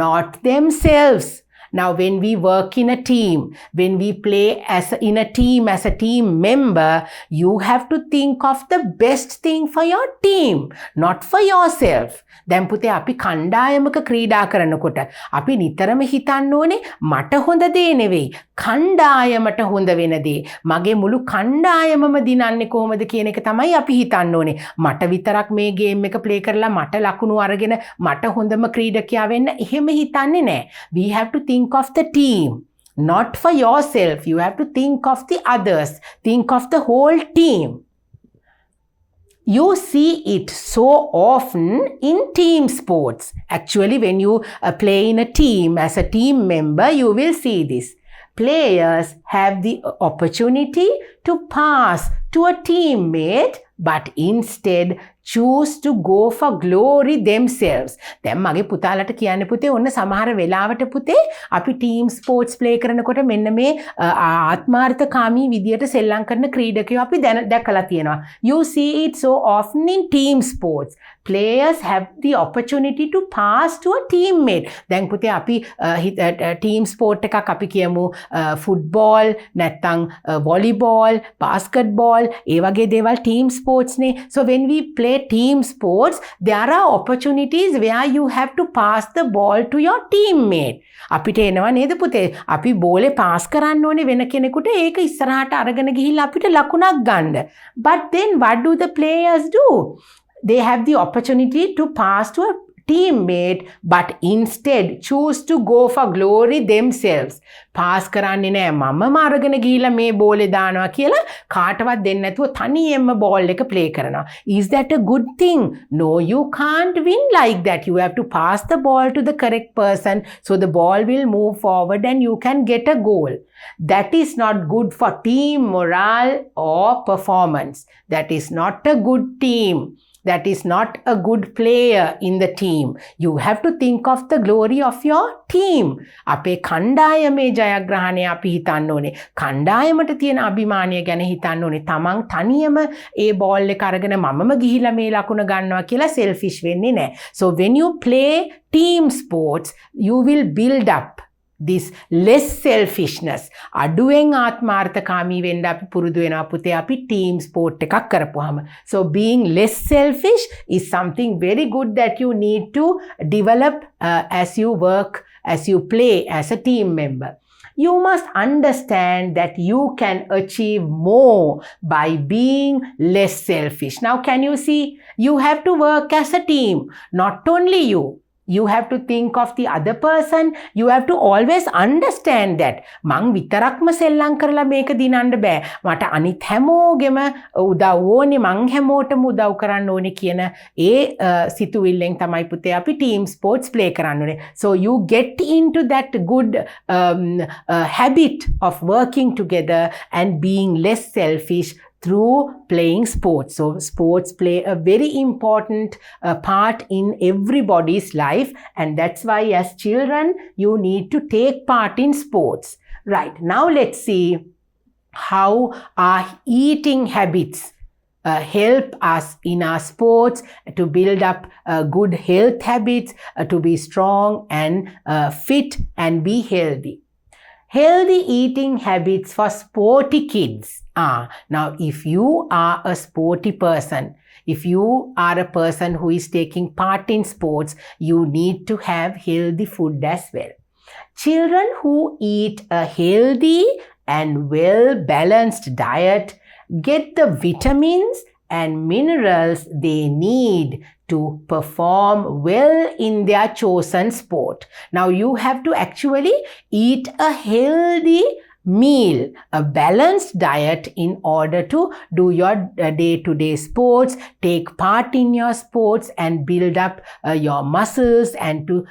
not themselves. Now, when we work in a team, when we play in a team as a team member, you have to think of the best thing for your team, not for yourself. දැන් පුතේ අපි කණ්ඩායමක ක්‍රීඩා කරනකොට අපි නිතරම හිතන්න ඕනේ මට හොඳ දේ නෙවෙයි කණ්ඩායමට හොඳ වෙන දේ මගේ මුළු කණ්ඩායමම දිනන්නේ කොහොමද කියන එක තමයි අපි හිතන්න ඕනේ මට විතරක් මේ ගේම් එක ප්ලේ කරලා මට ලකුණු අරගෙන මට හොඳම ක්‍රීඩකයා වෙන්න එහෙම හිතන්නේ නැහැ we have to think of the team not for yourself you have to think of the others think of the whole team You see it so often in team sports. Actually, when you play in a team as a team member, you will see this. Players have the opportunity to pass to a teammate, but instead choose to go for glory themselves. දැන් මගේ පුතාලට කියන්න පුතේ ඔන්න සමහර වෙලාවට පුතේ අපි ටීම් ස්පෝර්ට්ස් ප්ලේ කරනකොට මෙන්න මේ ආත්මාර්ථකාමී විදියට සෙල්ලම් කරන ක්‍රීඩකයෝ අපි දැකලා තියෙනවා. You see it so often in team sports. Players have the opportunity to pass to a teammate. දැන් පුතේ අපි ටීම් ස්පෝර්ට් එකක් අපි කියමු ෆුට්බෝල් නැත්නම් වොලිබෝල්, බාස්කට්බෝල් ඒ වගේ දේවල් ටීම් ස්පෝර්ට්ස් නේ. So when we play team sports, there are opportunities where you have to pass the ball to your teammate. අපිට එනවා නේද පුතේ? අපි බෝලේ පාස් කරන්න ඕනේ වෙන කෙනෙකුට ඒක ඉස්සරහට අරගෙන ගිහිල්ලා අපිට ලකුණක් ගන්න. But then what do the players do? They have the opportunity to pass to a teammate but instead choose to go for glory themselves. Pass කරන්නේ නැහැ මම මාර්ගන ගිහිල්ලා මේ බෝලේ දානවා කියලා කාටවත් දෙන්නේ නැතුව තනියෙන්ම බෝල් එක ප්ලේ කරනවා. Is that a good thing? No, you can't win like that. You have to pass the ball to the correct person so the ball will move forward and you can get a goal. That is not good for team morale or performance. That is not a good team. that is not a good player in the team. You have to think of the glory of your team. අපේ කණ්ඩායමේ ජයග්‍රහණය අපි හිතන්න ඕනේ. කණ්ඩායමට තියෙන අභිමානය ගැන හිතන්න ඕනේ. තමන් තනියම ඒ බෝල් එක අරගෙන මමම ගිහිලා මේ ලකුණ ගන්නවා කියලා selfish වෙන්නේ නැහැ. So when you play team sports, you will build up this less selfishness. අඩුවෙන් ආත්මාර්ථකාමී වෙන්න අපි පුරුදු වෙනවා පුතේ අපි team sport එකක් කරපුවාම. So being less selfish is something very good that you need to develop as you work, as you play as a team member. You must understand that you can achieve more by being less selfish. Now can you see? You have to work as a team, not only you. You have to think of the other person. You have to always understand that මං විතරක්ම සෙල්ලම් කරලා මේක දිනන්න බෑ. මට අනිත් හැමෝගෙම උදව් ඕනේ. මං හැමෝටම උදව් කරන්න ඕනේ කියන ඒ සිතුවිල්ලෙන් තමයි පුතේ අපි team sports play කරන්න ඕනේ. So you get into that good habit of working together and being less selfish through playing sports. So sports play a very important part in everybody's life, and that's why as children you need to take part in sports. Right, now let's see how our eating habits help us in our sports to build up good health habits, to be strong and fit and be healthy. Healthy eating habits for sporty kids. Now if you are a sporty person, if you are a person who is taking part in sports, you need to have healthy food as well. Children who eat a healthy and well-balanced diet get the vitamins and minerals they need to perform well in their chosen sport. Now you have to actually eat a healthy meal, a balanced diet in order to do your day-to-day sports, take part in your sports and build up your muscles and to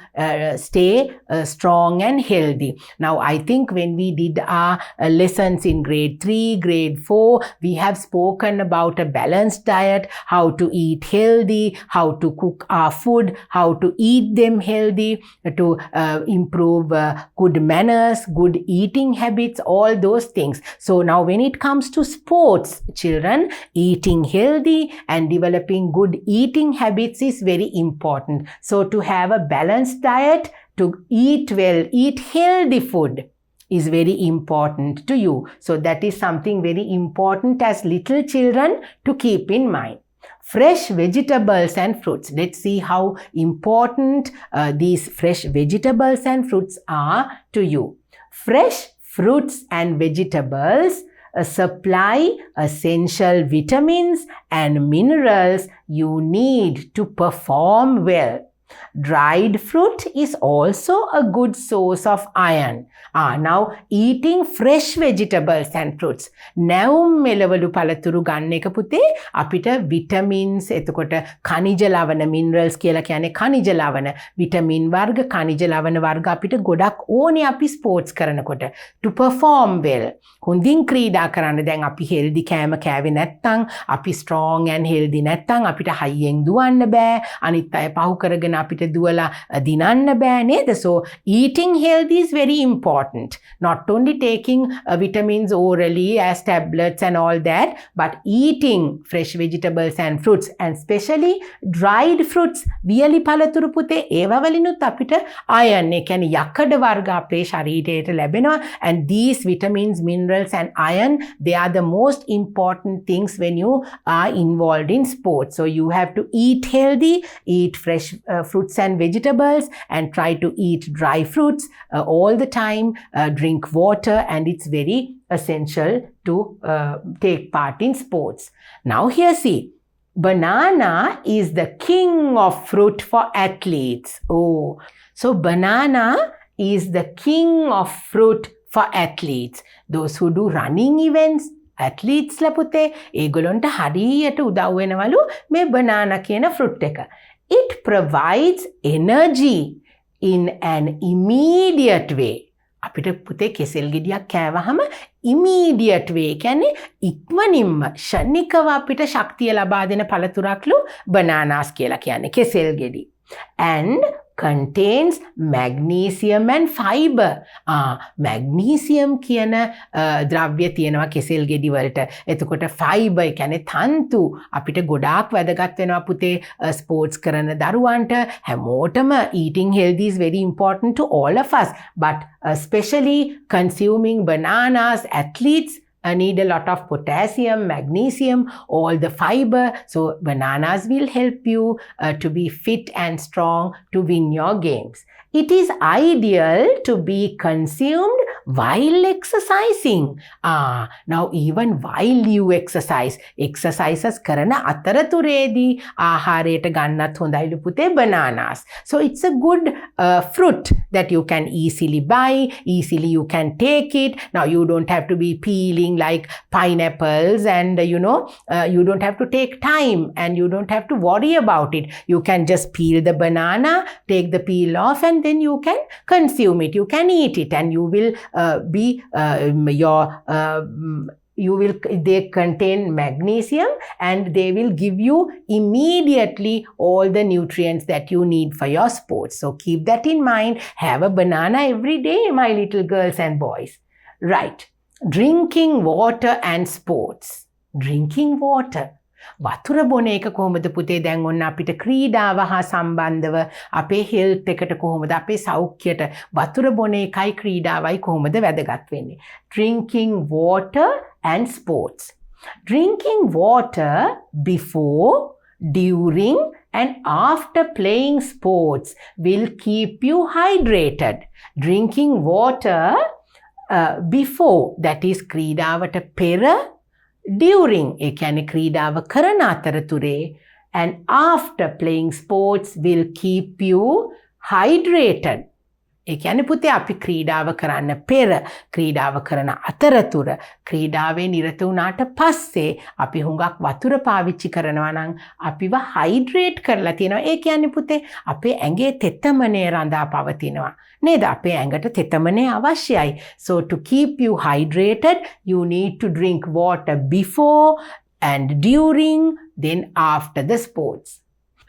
stay strong and healthy. Now I think when we did our lessons in grade 3, grade 4, we have spoken about a balanced diet, how to eat healthy, how to cook our food, how to eat them healthy, to improve good manners, good eating habits, all those things. So now when it comes to sports, children, eating healthy and developing good eating habits is very important. So to have a balanced diet, to eat well, eat healthy food is very important to you. So that is something very important as little children to keep in mind. Fresh vegetables and fruits. Let's see how important these fresh vegetables and fruits are to you. Fresh fruits and vegetables supply essential vitamins and minerals you need to perform well. Dried fruit is also a good source of iron. Now eating fresh vegetables and fruits. නැවුම් මෙලවලු පළතුරු ගන්න එක පුතේ අපිට vitamins එතකොට khනිජ ලවණ minerals කියලා කියන්නේ khනිජ ලවණ vitamin වර්ග khනිජ ලවණ වර්ග අපිට ගොඩක් ඕනේ අපි sports කරනකොට to perform well. හොඳින් ක්‍රීඩා කරන්න දැන් අපි healthy කෑම කෑවේ නැත්නම් අපි strong and healthy නැත්නම් අපිට හයියෙන් දුවන්න බෑ අනිත් අය පහු කරගෙන අපිට දුවලා දිනන්න බෑ නේද? So eating healthy is very important. Not only taking vitamins orally as tablets and all that, but eating fresh vegetables and fruits, and especially dried fruits. වියලි පළතුරු පුතේ ඒවා වලිනුත් අපිට iron ඒ කියන්නේ යකඩ වර්ග අපේ ශරීරයට ලැබෙනවා, and these vitamins, minerals and iron, they are the most important things when you are involved in sports. So you have to eat healthy, eat fresh fruits and vegetables, and try to eat dry fruits all the time. Drink water, and it's very essential to take part in sports. Now here see, banana is the king of fruit for athletes. Oh, so banana is the king of fruit for athletes. Those who do running events, athletes ලා පුතේ ඒගොල්ලන්ට හරියට උදව් වෙනවලු මේ banana කියන fruit එක. It provides energy in an immediate way. අපිට පුතේ කෙසෙල් ගෙඩියක් කෑවහම immediate way කියන්නේ ඉක්මනින්ම ෂණිකව අපිට ශක්තිය ලබා දෙන පළතුරක්ලු bananas කියලා කියන්නේ කෙසෙල් ගෙඩි. And contains magnesium and fiber. magnesium කියන ද්‍රව්‍ය තියෙනවා කෙසෙල් ගෙඩි වලට. එතකොට fiber කියන්නේ තන්තු අපිට ගොඩාක් වැදගත් වෙනවා පුතේ ස්පෝර්ට්ස් කරන දරුවන්ට හැමෝටම eating healthy is very important to all of us, but especially consuming bananas, athletes need a lot of potassium, magnesium, all the fiber. So bananas will help you to be fit and strong to win your games. It is ideal to be consumed while exercising. Now even while you exercises කරන අතරතුරේදී ආහාරයට ගන්නත් හොඳයිලු පුතේ bananas. So it's a good fruit that you can easily buy, easily you can take it. Now you don't have to be peeling like pineapples, and you don't have to take time and you don't have to worry about it. You can just peel the banana, take the peel off, and then you can consume it. You can eat it, and you will they contain magnesium, and they will give you immediately all the nutrients that you need for your sports. So keep that in mind. Have a banana every day, my little girls and boys. Right. Drinking water and sports. Drinking water. වතුර බොන එක කොහොමද පුතේ? දැන් ඔන්න අපිට ක්‍රීඩාව හා සම්බන්ධව අපේ හෙල්ත් එකට කොහොමද අපේ සෞඛ්‍යයට වතුර බොන එකයි ක්‍රීඩාවයි කොහොමද වැදගත් වෙන්නේ? Drinking water and sports. Drinking water before, during and after playing sports will keep you hydrated. Drinking water before, that is ක්‍රීඩාවට පෙර, during ඒ කියන්නේ ක්‍රීඩාව කරන අතරතුරේ, and after playing sports will keep you hydrated. ඒ කියන්නේ පුතේ අපි ක්‍රීඩාව කරන්න පෙර, ක්‍රීඩාව කරන අතරතුර, ක්‍රීඩාවේ නිරත වුණාට පස්සේ අපි හුඟක් වතුර පාවිච්චි කරනවා නම් අපිව hydrate කරලා තියෙනවා. ඒ කියන්නේ පුතේ අපේ ඇඟේ තෙතමනය රඳා පවතිනවා. නේද? අපේ ඇඟට තෙතමනය අවශ්‍යයි. So to keep you hydrated, you need to drink water before and during, then after the sports.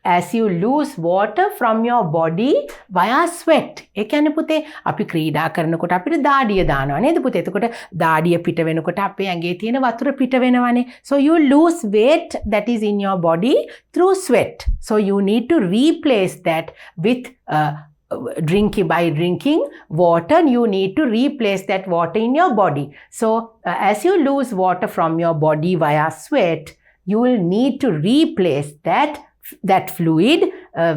As you lose water from your body via sweat. ඒ කියන්නේ පුතේ අපි ක්‍රීඩා කරනකොට අපිට දාඩිය දානවා නේද පුතේ? එතකොට දාඩිය පිට වෙනකොට අපේ ඇඟේ තියෙන වතුර පිට වෙනවනේ. So you lose weight that is in your body through sweat. So you need to replace that with by drinking water. You need to replace that water in your body. So as you lose water from your body via sweat, you will need to replace that fluid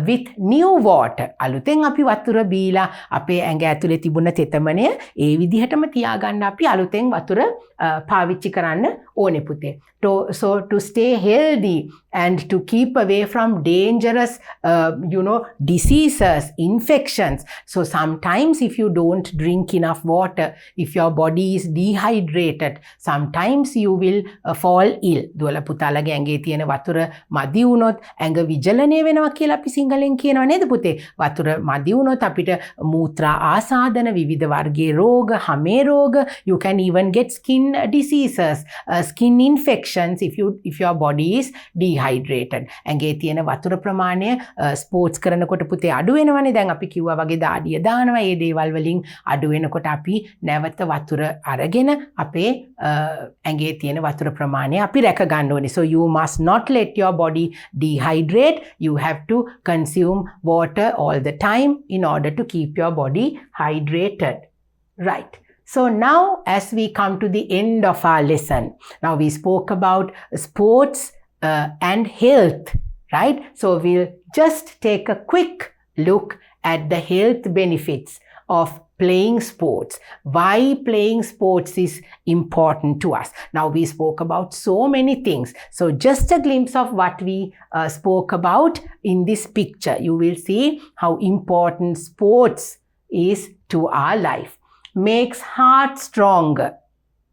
with new water. අලුතෙන් අපි වතුර බීලා අපේ ඇඟ ඇතුලේ තිබුණ තෙතමනය ඒ විදිහටම තියාගන්න අපි අලුතෙන් වතුර පාවිච්චි කරන්න ඕනේ පුතේ. So to stay healthy and to keep away from dangerous diseases, infections. So sometimes if you don't drink enough water, if your body is dehydrated, sometimes you will fall ill. දුවල පුතාලගේ ඇඟේ තියෙන වතුර මදි වුණොත් ඇඟ විජලනය වෙනවා කියලා අපි සිංහලෙන් කියනවා නේද පුතේ? වතුර මදි වුණොත් අපිට මූත්‍රා ආසාදන, විවිධ වර්ගයේ රෝග, හමේ රෝග, you can even get skin diseases, skin infections if your body is dehydrated. ඇඟේ තියෙන වතුර ප්‍රමාණය ස්පෝර්ට්ස් කරනකොට පුතේ අඩු වෙනවනේ. දැන් අපි කිව්වා වගේ දාඩිය දානවා. ඒ දේවල් වලින් අඩු වෙනකොට අපි නැවත වතුර අරගෙන අපේ ඇඟේ තියෙන වතුර ප්‍රමාණය අපි රැක ගන්න ඕනේ. So you must not let your body dehydrate. You have to consume water all the time in order to keep your body hydrated. Right. So now as we come to the end of our lesson, now we spoke about sports and health, right? So we'll just take a quick look at the health benefits of playing sports. Why playing sports is important to us. Now we spoke about so many things. So just a glimpse of what we spoke about in this picture. You will see how important sports is to our life. Makes heart stronger.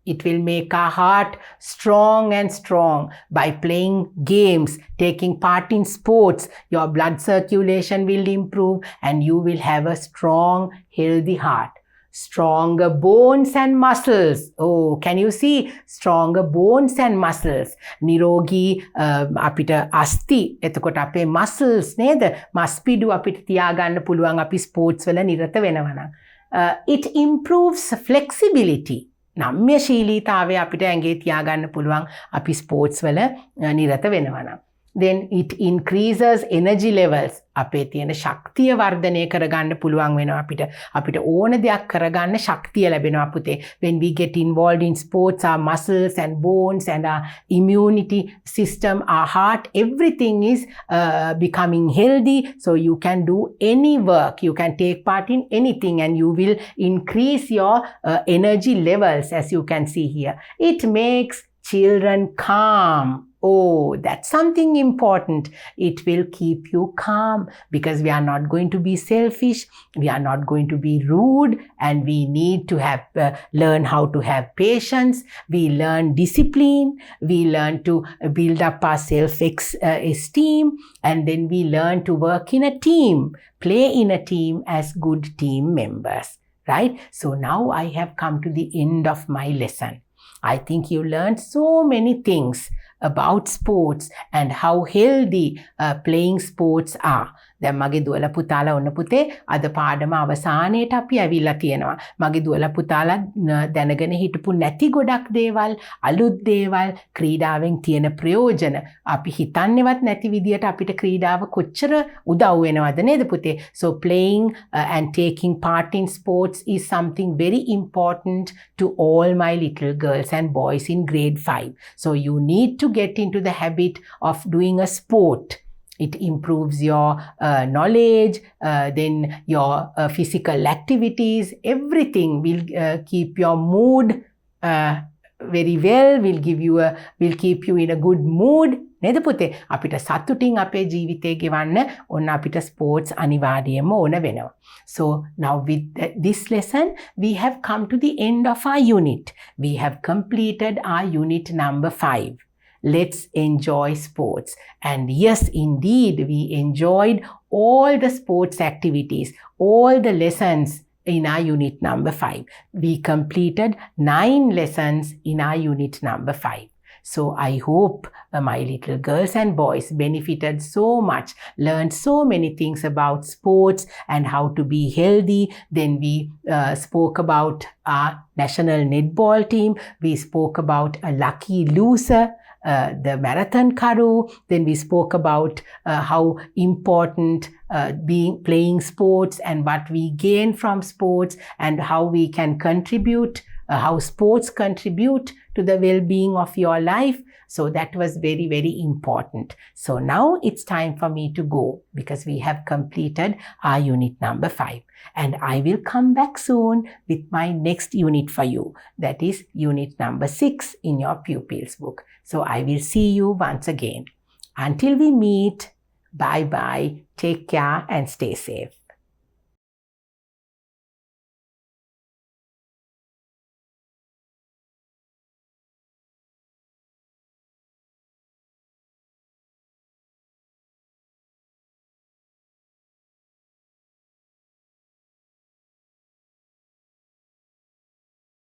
It will make our heart strong and strong by playing games, taking part in sports. Your blood circulation will improve and you will have a strong, healthy heart. stronger bones and muscles. Oh, can you see? Stronger bones and muscles. Nirogi apita asti. එතකොට අපේ muscles නේද? මස්පිඩු අපිට තියාගන්න පුළුවන් අපි sports වල නිරත වෙනවා නම්. It improves flexibility. නම්‍යශීලීතාවය අපිට ඇඟේ තියාගන්න පුළුවන් අපි ස්පෝර්ට්ස් වල නිරත වෙනවා නම්. Then it increases energy levels. අපේ තියෙන ශක්තිය වර්ධනය කරගන්න පුළුවන් වෙනවා අපිට ඕන දෙයක් කරගන්න ශක්තිය ලැබෙනවා පුතේ. When we get involved in sports, our muscles and bones and our immunity system, our heart, everything is becoming healthy, so you can do any work, you can take part in anything, and you will increase your energy levels, as you can see here. It makes children calm. Oh, that's something important. It will keep you calm because we are not going to be selfish, we are not going to be rude, and we need to have learn how to have patience. We learn discipline, we learn to build up our self-esteem, and then we learn to work in a team, play in a team as good team members, right? So now I have come to the end of my lesson. I think you learned so many things about sports and how healthy playing sports are. දැන් මගේ දුවලා පුතාලා ඔන්න පුතේ අද පාඩම අවසානයේට අපි ඇවිල්ලා තියෙනවා. මගේ දුවලා පුතාලා දැනගෙන හිටපු නැති ගොඩක් දේවල්, අලුත් දේවල්, ක්‍රීඩාවෙන් තියෙන ප්‍රයෝජන අපි හිතන්නේවත් නැති විදියට අපිට ක්‍රීඩාව කොච්චර උදව් වෙනවද නේද පුතේ? So playing and taking part in sports is something very important to all my little girls and boys in grade 5. So you need to get into the habit of doing a sport. It improves your knowledge, then your physical activities, everything will keep your mood very well, will keep you in a good mood. නේද පුතේ? අපිට සතුටින් අපේ ජීවිතේ ගෙවන්න ඔන්න අපිට sports අනිවාර්යයෙන්ම ඕන වෙනවා. So now with this lesson we have come to the end of our unit. We have completed our unit number 5. Let's enjoy sports. And yes, indeed, we enjoyed all the sports activities, all the lessons in our unit number 5. We completed 9 lessons in our unit number 5. So I hope my little girls and boys benefited so much, learned so many things about sports and how to be healthy. Then we spoke about our national netball team. We spoke about a lucky loser, the marathon karu. Then we spoke about how important playing sports and what we gain from sports and how we can contribute, how sports contribute to the well-being of your life. So that was very, very important. So now it's time for me to go because we have completed our unit number 5. And I will come back soon with my next unit for you. That is unit number 6 in your pupils book. So I will see you once again. Until we meet, bye-bye, take care and stay safe.